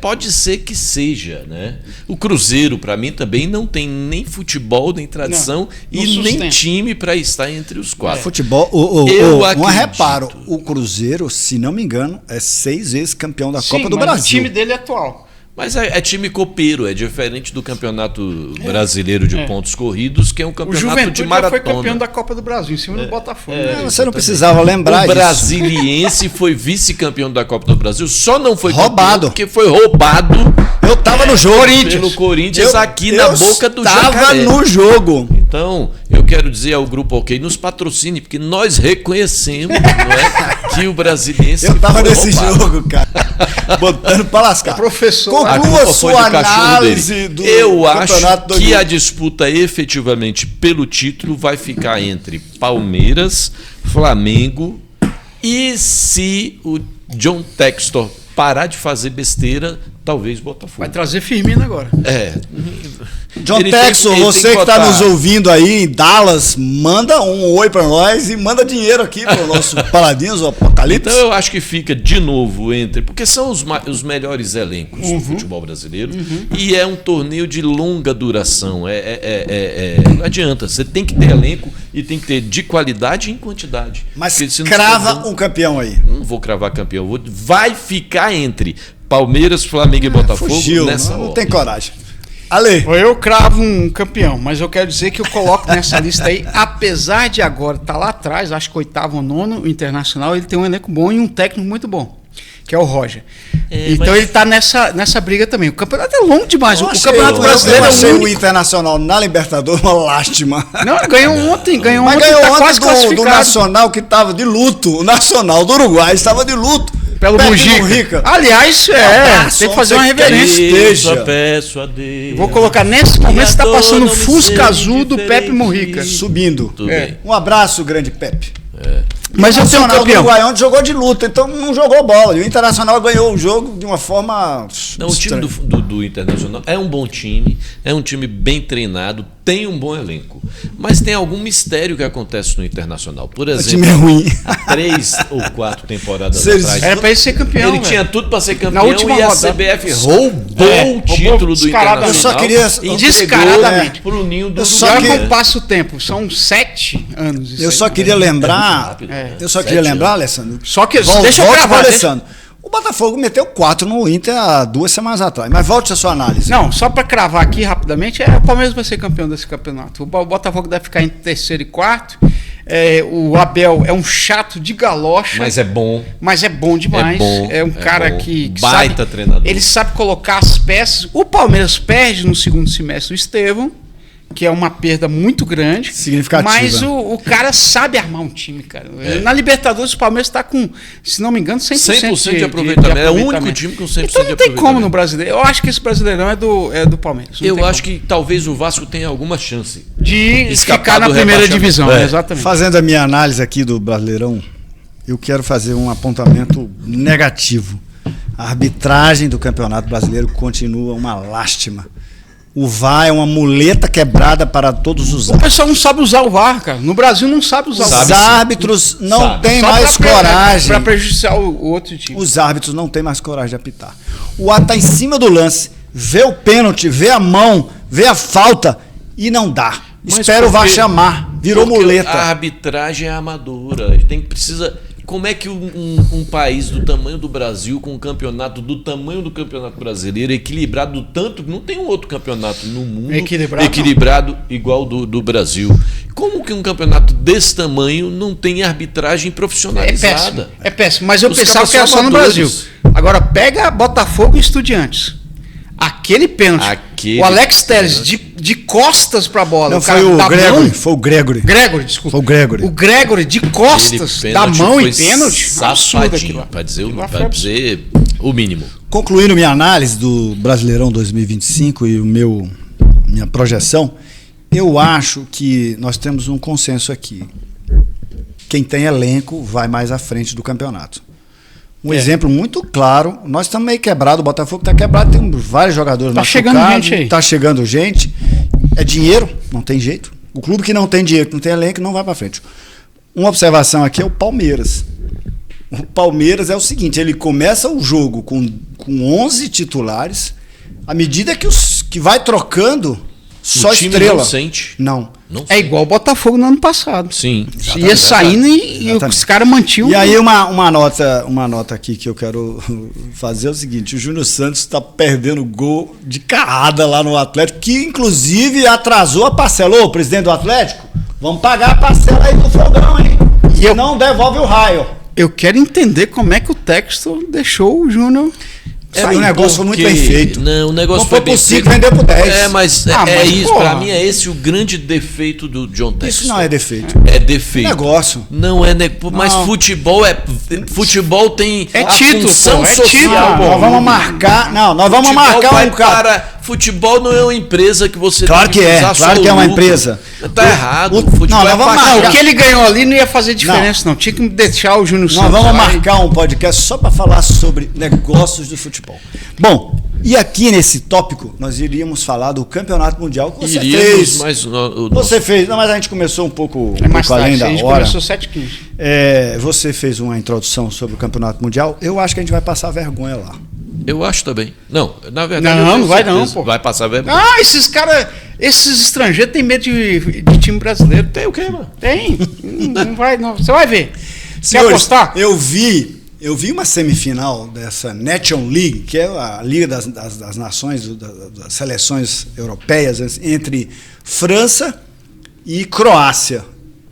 Pode ser que seja, né? O Cruzeiro, para mim, também não tem nem futebol, nem tradição Não e nem sustenta. time para estar entre os quatro. Futebol, Eu um acredito. reparo, o Cruzeiro, se não me engano, é 6 vezes campeão da Copa do mas Brasil. o time dele é atual. Mas é time copeiro, é diferente do Campeonato Brasileiro de Pontos Corridos, que é um O campeonato de Juventude já maratona. foi campeão da Copa do Brasil, em cima do Botafogo. Você não precisava lembrar O isso. Brasiliense foi vice-campeão da Copa do Brasil, só não foi Roubado. campeão porque foi roubado Eu tava no jogo. pelo Corinthians aqui na boca do Tava jacaré. no jogo. Então, eu quero dizer ao Grupo OK, nos patrocine, porque nós reconhecemos não é, que o Brasiliense Eu tava foi nesse roubado. jogo, cara. Botando pra lascar. Professor, A Conclua culpa foi sua do cachorro análise dele. do Eu acho campeonato que a disputa efetivamente pelo título vai ficar entre Palmeiras, Flamengo e, se o John Textor parar de fazer besteira, talvez Botafogo. vai trazer Firmino agora. John Ele Texon, tem que você que botar- tá nos ouvindo aí em Dallas, manda um oi pra nós e manda dinheiro aqui pro nosso Paladinos, o Apocalipse. Então eu acho que fica de novo entre... Porque são os melhores elencos do futebol brasileiro e é um torneio de longa duração. Não adianta, você tem que ter elenco e tem que ter de qualidade e em quantidade. Mas Porque se não crava tiver, um campeão aí. não vou cravar campeão. Vai ficar entre Palmeiras, Flamengo e Botafogo Fugiu, nessa não ordem. tem coragem. Ale, Eu cravo um campeão, mas eu quero dizer que eu coloco nessa lista aí, apesar de agora estar lá atrás, acho que 8º ou 9º, o Internacional, ele tem um elenco bom e um técnico muito bom, que é o Roger. Então mas- ele está nessa briga também. O campeonato é longo demais. eu O achei- Campeonato Brasileiro eu é achei o o único. Internacional na Libertadores uma lástima. Não, ele ganhou ontem, Mas ganhou tá ontem quase do classificado. Nacional que estava de luto. O Nacional do Uruguai estava de luto. Pelo Pepe Mujica. Aliás, abraço, tem que fazer onde uma você quer reverência. ir. Eu Esteja. só peço a Deus. Vou colocar nesse momento, você está dor passando o não me Fusca seja Azul do indiferente. Pepe Mujica. Subindo. Tudo bem. Um abraço, grande Pepe. Mas eu tenho um Nacional do campeão. Uruguai ontem jogou de luta, então não jogou bola. E o Internacional ganhou o jogo de uma forma. Não, o time do Internacional é um bom time, é um time bem treinado, tem um bom elenco. Mas tem algum mistério que acontece no Internacional. Por O exemplo, time é ruim. há 3 ou 4 temporadas Vocês- atrás, Era para ele ser campeão. ele velho. tinha tudo para ser Na campeão última e a rodada. CBF roubou É, o título do descaradamente. Eu só Internacional. queria- e Descaradamente. pro ninho do Eu só Agora que- como passa o tempo? São 7 anos. isso Eu aí. só queria lembrar. rápido, É. né? Eu só 7 queria lembrar, anos. Alessandro. Só que Volte deixa eu pro gravar. Alessandro. O Botafogo meteu 4 no Inter há 2 semanas atrás. Mas volte a sua análise. Não, só para cravar aqui rapidamente, o Palmeiras vai ser campeão desse campeonato. O Botafogo deve ficar entre 3º e 4º. O Abel é um chato de galocha, Mas é bom. mas é bom demais. É bom, um é cara bom. que Baita sabe, treinador. ele sabe colocar as peças. O Palmeiras perde no segundo semestre o Estevão, que é uma perda muito grande. Significativa. Mas o cara sabe armar um time, cara. É. Na Libertadores o Palmeiras está com, se não me engano, 100%, 100% de aproveitamento. É o único time com 100% então não de tem como aproveitamento. no Brasileiro. Eu acho que esse Brasileirão é do Palmeiras. Não Eu tem acho como. que talvez o Vasco tenha alguma chance. De escapar ficar na do primeira rebaixamento. divisão, É. exatamente. Fazendo a minha análise aqui do Brasileirão, eu quero fazer um apontamento negativo. A arbitragem do Campeonato Brasileiro continua uma lástima. O VAR é uma muleta quebrada para todos os O árbitros. pessoal não sabe usar o VAR, cara. No Brasil não sabe usar o Os VAR. Sabe sim. árbitros não Sabe. têm Só mais pra coragem. Para prejudiciar o outro time. Os árbitros não têm mais coragem de apitar. O ato está em cima do lance, vê o pênalti, vê a mão, vê a falta e não dá. Mas Espera o VAR porque- chamar. Virou Porque muleta. A arbitragem é amadora. Precisa. Como é que um país do tamanho do Brasil, com um campeonato do tamanho do campeonato brasileiro, equilibrado tanto, não tem um outro campeonato no mundo equilibrado igual do Brasil. Como que um campeonato desse tamanho não tem arbitragem profissionalizada? É péssimo. Mas eu Os pensava que era só no amadores. Brasil. Agora pega Botafogo e Estudiantes. Aquele pênalti. O Alex Telles de costas pra bola. Não, o cara foi o da Gregory. mão. Foi o Gregory. Gregory, desculpa. Foi o Gregory. O Gregory de costas, da mão e pênalti. Safadinho, para dizer o mínimo. Concluindo minha análise do Brasileirão 2025 e minha projeção, eu acho que nós temos um consenso aqui. Quem tem elenco vai mais à frente do campeonato. Um exemplo muito claro, nós estamos meio quebrados, o Botafogo está quebrado, tem vários jogadores machucados. Chegando gente aí. Está chegando gente. É dinheiro, não tem jeito. O clube que não tem dinheiro, que não tem elenco, não vai para frente. Uma observação aqui é o Palmeiras. O Palmeiras é o seguinte, ele começa o jogo com 11 titulares, à medida que vai trocando, só o time estrela. Não sente. Não. É igual o Botafogo no ano passado. Sim. Ia saindo e os caras mantinham. E aí uma nota aqui que eu quero fazer é o seguinte, o Júnior Santos está perdendo gol de carrada lá no Atlético, que inclusive atrasou a parcela. Ô, presidente do Atlético, vamos pagar a parcela aí do fogão, hein? E não devolve o raio. Eu quero entender como é que o Textor deixou o Júnior... O negócio foi muito bem feito. Não, o negócio foi bem feito. Vendeu por 10. Mas isso. Para mim é esse o grande defeito do John Textor. Isso não é defeito. É defeito. Negócio. Não é mas futebol futebol tem a função social. Nós vamos marcar. Não, nós vamos marcar um cara. Futebol não é uma empresa que você claro tem que usar. Claro que é uma empresa. Tá errado. Futebol o que ele ganhou ali não ia fazer diferença, não. Tinha que deixar o Júnior Santos. Nós vamos marcar um podcast só para falar sobre negócios do futebol. Bom, e aqui nesse tópico nós iríamos falar do Campeonato Mundial que você fez. Você fez, mas a gente começou um pouco além da hora. A gente começou 7h15. Você fez uma introdução sobre o Campeonato Mundial. Eu acho que a gente vai passar vergonha lá. Eu acho também. Não, na verdade. Não vai não, pô. Vai passar vergonha. Esses caras, esses estrangeiros têm medo de time brasileiro. Tem o quê, mano? Tem. Não vai, não. Você vai ver. Senhores, quer apostar? Eu vi uma semifinal dessa Nation League, que é a Liga das Nações, das seleções europeias, entre França e Croácia.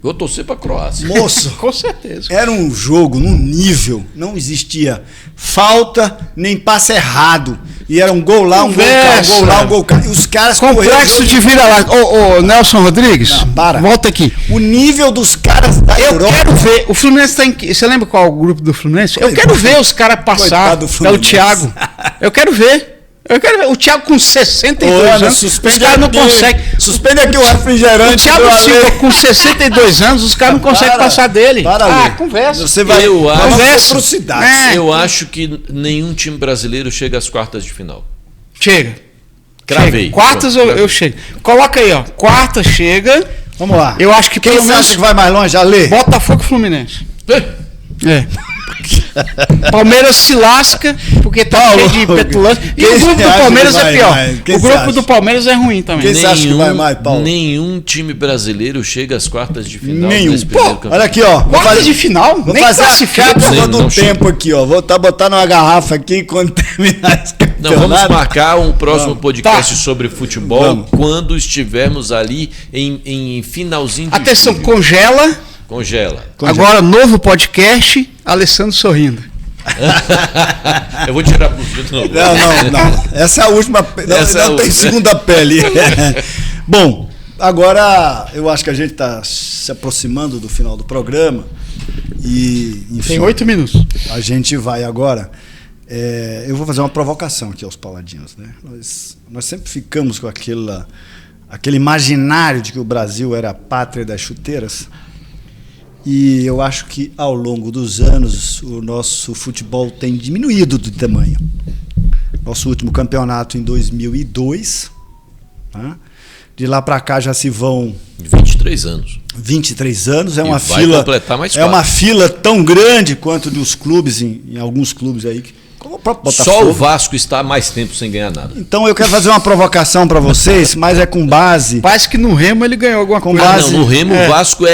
Vou torcer para a Croácia. Moço, com certeza. Era um jogo num nível, não existia falta nem passe errado. E era um gol lá, um gol cá, um gol lá, um gol cá. E os caras complexo de vira lá. Ô, Nelson Rodrigues, volta aqui. O nível dos caras da Europa. Eu quero ver. O Fluminense tá em. Você lembra qual é o grupo do Fluminense? Eu quero ver os caras passar pelo Thiago. Eu quero ver. O Thiago com 62 anos, os caras não conseguem. Suspende aqui o refrigerante. O Thiago Silva com 62 anos, os caras não conseguem passar dele. Conversa. Você vai Eu acho que nenhum time brasileiro chega às quartas de final. Chega. Cravei. Quartas eu chego. Coloca aí, ó. Quarta chega. Vamos lá. Eu acho que quem você acha que vai mais longe, Ale? Botafogo e Fluminense. Palmeiras se lasca porque tá cheio de petulância. E o grupo do Palmeiras é pior. O grupo do Palmeiras é ruim também. Quem você acha que vai mais, Paulo? Nenhum time brasileiro chega às quartas de final. Nenhum. Olha aqui, ó. Quartas de final? Vou fazer a cápsula do tempo aqui, ó. Vou botar numa garrafa aqui quando terminar esse campeonato. Não, vamos marcar um próximo podcast sobre futebol quando estivermos ali em finalzinho de Atenção, julho. Congela. Agora, novo podcast, Alessandro sorrindo. Eu vou tirar pro de novo. Não. Essa é a última. Não tem segunda pele. Bom, agora eu acho que a gente está se aproximando do final do programa. E, enfim, tem 8 minutos. A gente vai agora. Eu vou fazer uma provocação aqui aos paladinos. Né? Nós sempre ficamos com aquele imaginário de que o Brasil era a pátria das chuteiras. E eu acho que ao longo dos anos o nosso futebol tem diminuído de tamanho. Nosso último campeonato em 2002, né? De lá para cá já se vão 23 anos. 23 anos, é uma vai fila. Completar mais 4. É uma fila tão grande quanto dos clubes, em alguns clubes aí Como o próprio Botafogo. Só o Vasco está há mais tempo sem ganhar nada. Então eu quero fazer uma provocação para vocês, mas é com base... Parece que no Remo ele ganhou alguma coisa. Não, no Remo o Vasco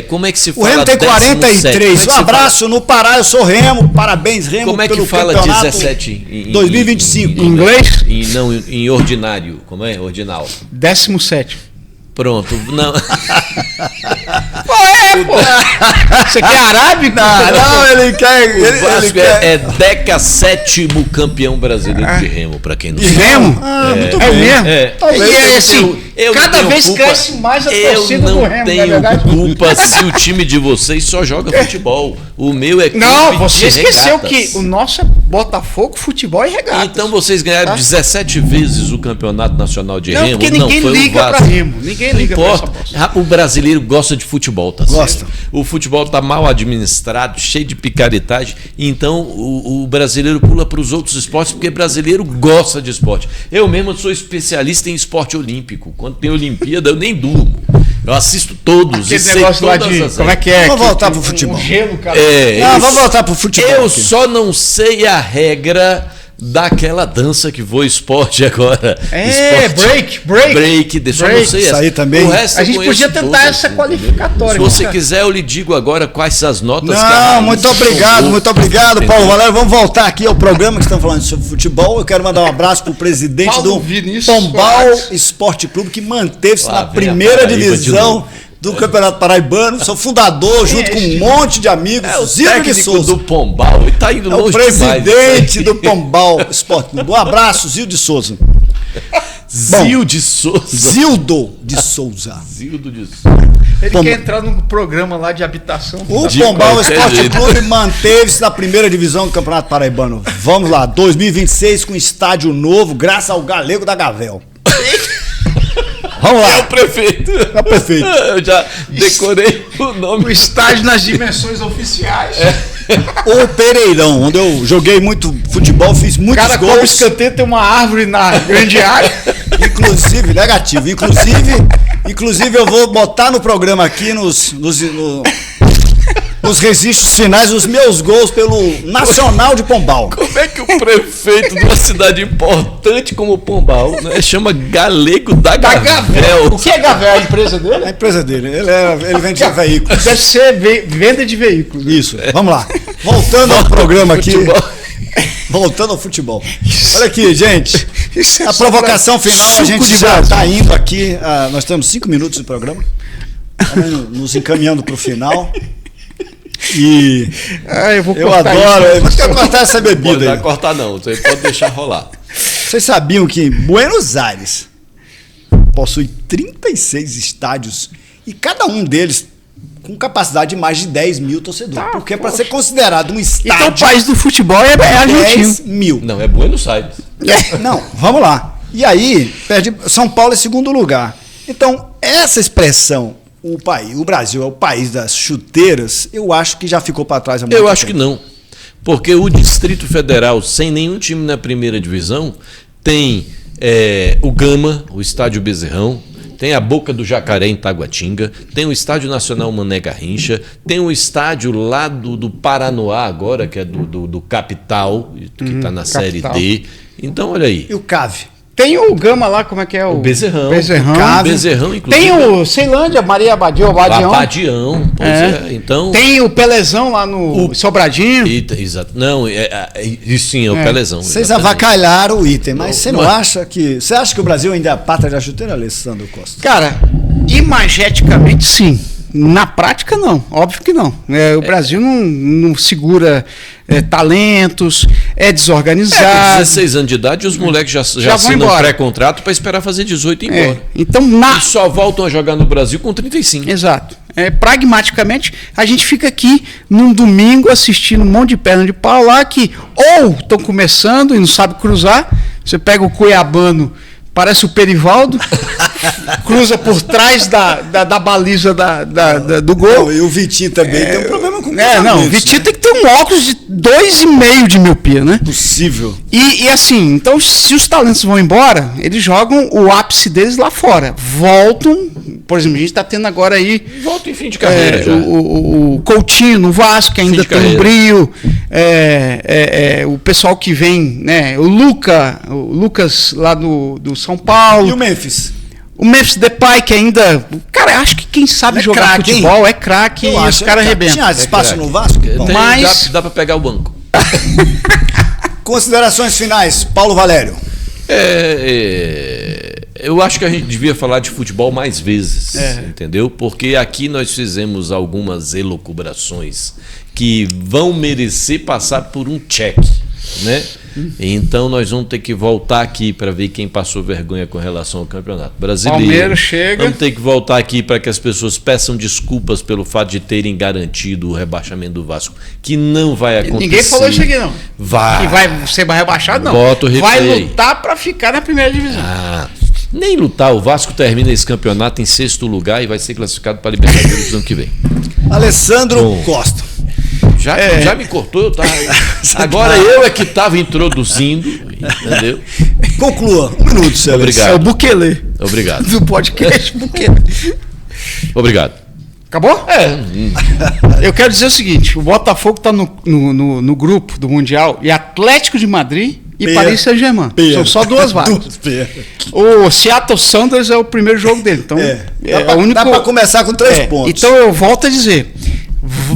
como é que se O fala? Remo tem 43. Um abraço fala? no Pará, eu sou Remo. Parabéns, Remo, Como é que pelo fala campeonato 17 2025. Em inglês? Não, em ordinário. Como é? Ordinal. 17º. Pronto. Não. Pô. Você quer arábico? Não, ele quer... O Vasco é 17º campeão brasileiro de Remo, para quem não sabe. Remo? Muito É bem. mesmo? Talvez E é eu assim, eu não cada tenho vez culpa. cresce mais a Eu torcida do não Remo, não é tenho verdade? culpa se o time de vocês só joga futebol. O meu é clube Não, você de esqueceu regatas. que o nosso é Botafogo, futebol e regatas. Então vocês ganharam 17 vezes o Campeonato Nacional de Não, Remo. porque ninguém foi o liga pra Vasco. Remo. Ninguém Não liga pra essa importa. bosta. O brasileiro gosta de futebol, tá Gosta. certo? O futebol tá mal administrado, cheio de picaretagem. Então o brasileiro pula para os outros esportes porque brasileiro gosta de esporte. Eu mesmo sou especialista em esporte olímpico. Quando tem Olimpíada, eu nem durmo. Eu assisto todos Aquele e sei negócio lá todas de... as Como é que é? Vamos voltar Que- pro futebol. Um gelo, cara. Vamos voltar pro futebol. Eu aqui. só não sei a regra daquela dança que foi esporte agora. Break. Deixa eu Break. não sei Isso essa. aí também. O resto A eu gente conheço podia tentar todas, essa entendeu? qualificatória. Se você cara. quiser, eu lhe digo agora quais as notas que a Não, Raíssa muito tomou. obrigado, Paulo Entendeu? Valério. Vamos voltar aqui ao programa que estamos falando sobre futebol. Eu quero mandar um abraço pro presidente Paulo do Vinícius Pombal Soares. Esporte Clube, que manteve-se Lá na vem a primeira Paraíba de divisão novo. do Campeonato Paraibano. Sou fundador, junto com um monte de amigos. É o Zildo de técnico Souza. do Pombal e tá indo É o longe presidente demais. do Pombal Esporte Clube. Um abraço, Zildo de Souza. Zildo de Souza. Zildo de Souza. Zildo de Souza. Ele Pom- quer entrar num programa lá de habitação. O De Pombal qualquer Esporte jeito. Clube manteve-se na primeira divisão do Campeonato Paraibano. Vamos lá, 2026 com estádio novo, graças ao Galego da Gavel. Vamos É o lá. prefeito. É o prefeito. Eu já decorei o O nome. estádio nas dimensões oficiais. O Pereirão, onde eu joguei muito futebol, fiz O muitos cara cobra gols. escanteio, tem uma árvore na grande área. Inclusive, negativo. Inclusive eu vou botar no programa aqui nos registros finais os meus gols pelo Nacional de Pombal. Como é que o prefeito de uma cidade importante como Pombal, né, chama Galego da Gavel? O que é Gavel? A empresa dele? A empresa dele, ele vende veículos. Deve ser venda de veículos. Isso, vamos lá. Voltando ao programa aqui. Futebol. Voltando ao futebol. Olha aqui, gente. Isso é A só provocação pra final, a suco gente de já Brasil. está indo aqui. Nós temos 5 minutos de programa. Estamos nos encaminhando para o final. E Eu vou eu cortar adoro. isso. Eu quero cortar essa Pode bebida não aí. cortar não, você pode deixar rolar. Vocês sabiam que em Buenos Aires possui 36 estádios e cada um deles com capacidade de mais de 10 mil torcedores. Porque para ser considerado um Então o estádio, país do futebol é 10 argentino. mil. Não, é Buenos Aires. Não, vamos lá. E aí, São Paulo é segundo lugar. Então, essa expressão, o Brasil é o país das chuteiras, eu acho que já ficou para trás há muito Eu tempo. acho que não. Porque o Distrito Federal, sem nenhum time na primeira divisão, tem o Gama, o Estádio Bezerrão, tem a Boca do Jacaré em Taguatinga, tem o Estádio Nacional Mané Garrincha, tem o estádio lá do Paranoá agora, que é do Capital, que está na Série Capital. D. Então, olha aí. E o CAV? Tem o Gama lá, como é que é? O Bezerrão. Bezerrão. O Bezerrão, inclusive. Tem o Ceilândia, Maria Abadião. Abadião. Pois é. Então. Tem o Pelezão lá no Sobradinho. Exato. Não, isso sim, é o Pelezão. Vocês exatamente. avacalharam o item, mas Não, você não não é. acha que... Você acha que o Brasil ainda é a pátria da chuteira, Alessandro Costa? Cara, imageticamente sim. Na prática, não. Óbvio que não. O Brasil não segura talentos, é desorganizado. Com 16 anos de idade, os moleques já vão assinam embora. pré-contrato para esperar fazer 18 e ir embora. Então, E só voltam a jogar no Brasil com 35. Exato. Pragmaticamente, a gente fica aqui num domingo assistindo um monte de perna de pau lá que ou estão começando e não sabe cruzar. Você pega o Cuiabano, parece o Perivaldo, cruza por trás da baliza do gol. Não, e o Vitinho também tem um problema com Não, o Vitinho tem que ter um óculos de 2,5 de miopia, né? Possível. E assim, então se os talentos vão embora, eles jogam o ápice deles lá fora. Voltam por exemplo, a gente está tendo agora aí Volta em fim de carreira já. o Coutinho no Vasco, que ainda tem um brio, o pessoal que vem, né? O Lucas lá do São Paulo. E o Memphis? O Memphis Depay, que ainda... Cara, acho que quem sabe jogar craque, futebol é craque e os caras arrebentam. Tinha espaço no Vasco? Mas... Dá para pegar o banco. Considerações finais, Paulo Valério. Eu acho que a gente devia falar de futebol mais vezes, entendeu? Porque aqui nós fizemos algumas elucubrações que vão merecer passar por um check, né? Então nós vamos ter que voltar aqui para ver quem passou vergonha com relação ao Campeonato Brasileiro. Palmeiras chega. Vamos ter que voltar aqui para que as pessoas peçam desculpas pelo fato de terem garantido o rebaixamento do Vasco, que não vai acontecer. Ninguém falou isso aqui, não. Vai. Que vai ser rebaixado, não. Bota o vai replay. lutar para ficar na primeira divisão. Nem lutar. O Vasco termina esse campeonato em 6º lugar e vai ser classificado para a Libertadores no ano que vem. Alessandro Costa. Já me cortou, eu tava... Agora eu é que estava introduzindo, entendeu? Conclua. 1 minuto, Célio. Obrigado. É o Bukele. Obrigado. Do podcast Bukele. Obrigado. Acabou? Eu quero dizer o seguinte: o Botafogo está no grupo do Mundial e Atlético de Madrid e Paris Saint-Germain. São só 2 vagas. O Seattle Sounders é o primeiro jogo dele. Então, dá para começar com 3 pontos. Então eu volto a dizer: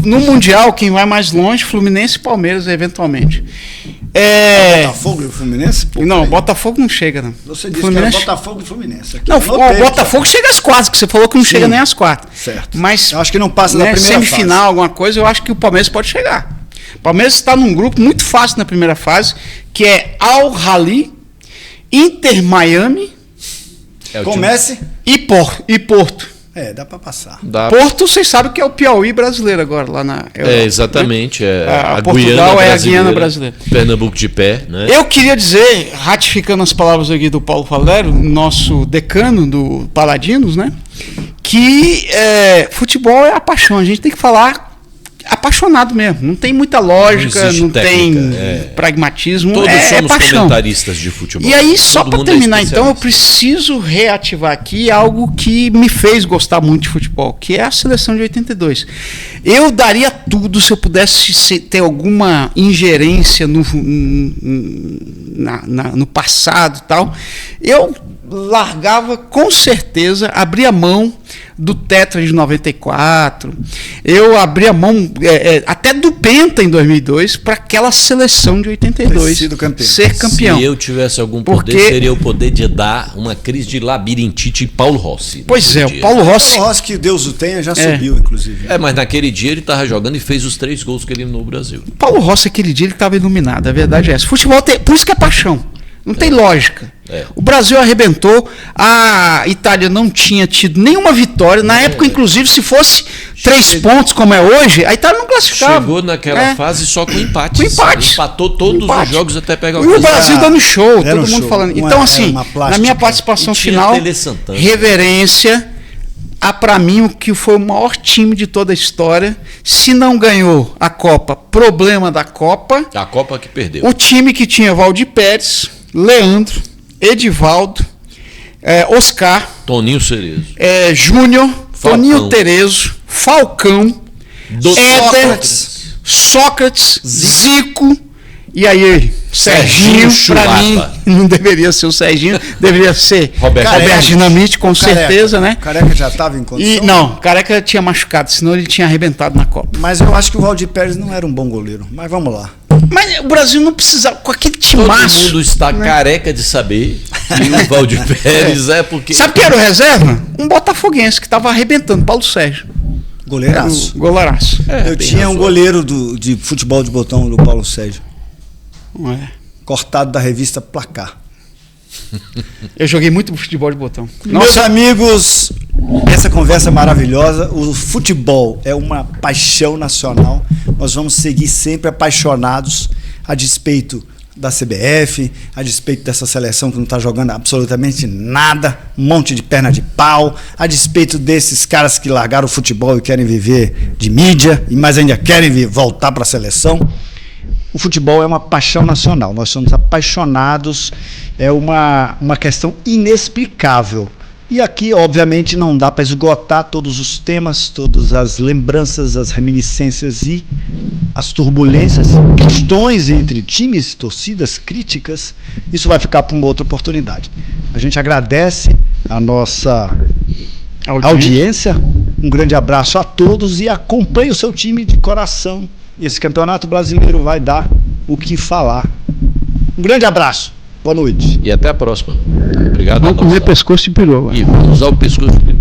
no Mundial, quem vai mais longe, Fluminense e Palmeiras, eventualmente. Botafogo e o Fluminense? Não, Botafogo não chega, não. Você disse que era Botafogo e Fluminense. Aqui não, o Botafogo chega às 4, que você falou que não chega nem às 4. Certo. Mas eu acho que não passa na primeira semifinal, fase. Alguma coisa, eu acho que o Palmeiras pode chegar. O Palmeiras está num grupo muito fácil na primeira fase, que é Al-Ahly, Inter Miami, Comece e Porto. Dá para passar. Porto, vocês sabem que é o Piauí brasileiro agora, lá na Europa. Exatamente. A Portugal é a Guiana brasileira. Pernambuco de pé, né? Eu queria dizer, ratificando as palavras aqui do Paulo Valério, nosso decano do Paladinos, né? Que futebol é a paixão. A gente tem que falar apaixonado mesmo. Não tem muita lógica, não tem pragmatismo. Todos somos paixão. Comentaristas de futebol. E aí, só para terminar, então, eu preciso reativar aqui algo que me fez gostar muito de futebol, que é a seleção de 82. Eu daria tudo se eu pudesse ter alguma ingerência no passado e tal. Eu largava, com certeza, abria mão do Tetra de 94, eu abri a mão até do Penta em 2002 para aquela seleção de 82 ser campeão. Se eu tivesse algum poder, seria o poder de dar uma crise de labirintite em Paulo Rossi. Pois é, o Paulo Rossi, que Deus o tenha, já subiu, inclusive. Mas naquele dia ele estava jogando e fez os 3 gols que ele eliminou o Brasil. Paulo Rossi, aquele dia, ele estava iluminado, a verdade é essa. Futebol por isso que é paixão. Não tem lógica. O Brasil arrebentou, a Itália não tinha tido nenhuma vitória. Na época, inclusive, se fosse 3 pontos, como é hoje, a Itália não classificava. Chegou naquela fase só com empates. Com empates. Empatou todos os jogos até pegar o E o Brasil dando show, todo mundo falando. Então, assim, na minha participação final, reverência a, para mim, o que foi o maior time de toda a história. Se não ganhou a Copa, problema da Copa. A Copa que perdeu. O time que tinha Valdir Pérez, Leandro, Edivaldo, Oscar, Toninho Cerezo, Júnior, Toninho Terezo, Falcão, Éder, Sócrates, Zico, e aí, Serginho, para mim, não deveria ser o Serginho, deveria ser Roberto Dinamite, com certeza, né? Careca já estava em condição? Não, Careca tinha machucado, senão ele tinha arrebentado na Copa. Mas eu acho que o Valdir Pérez não era um bom goleiro, mas vamos lá. Mas o Brasil não precisava, com aquele timaço. Todo mundo está careca de saber que o Valdir Pérez porque... Sabe quem era o reserva? Um botafoguense que estava arrebentando, Paulo Sérgio. Goleiraço. Goleiraço. Eu tinha um goleiro de futebol de botão do Paulo Sérgio. Cortado da revista Placar. Eu joguei muito futebol de botão. Meus amigos, essa conversa maravilhosa. O futebol é uma paixão nacional. Nós vamos seguir sempre apaixonados, a despeito da CBF, a despeito dessa seleção que não está jogando absolutamente nada, um monte de perna de pau, a despeito desses caras que largaram o futebol e querem viver de mídia, e mais ainda querem voltar para a seleção. O futebol é uma paixão nacional, nós somos apaixonados, é uma questão inexplicável. E aqui, obviamente, não dá para esgotar todos os temas, todas as lembranças, as reminiscências e as turbulências, questões entre times, torcidas, críticas. Isso vai ficar para uma outra oportunidade. A gente agradece a nossa audiência. Um grande abraço a todos e acompanhe o seu time de coração. Esse Campeonato Brasileiro vai dar o que falar. Um grande abraço. Boa noite. E até a próxima. Obrigado. Vamos comer pescoço de peru. E vamos usar o pescoço de peru.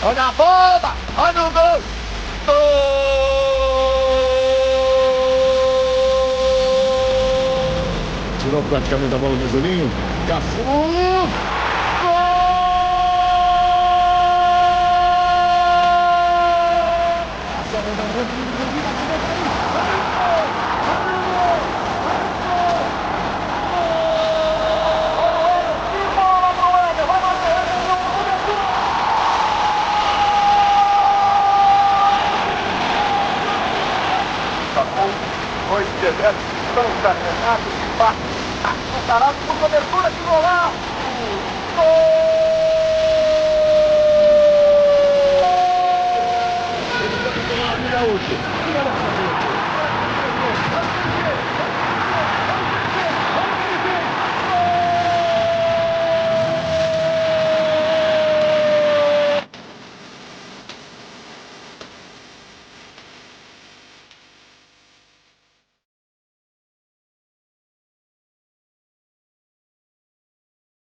Olha a bola! Olha o gol! Tirou praticamente a bola do Juninho. Cafu! Dois desertos, estão encadenados, o Tarado com cobertura de golaço! Gol!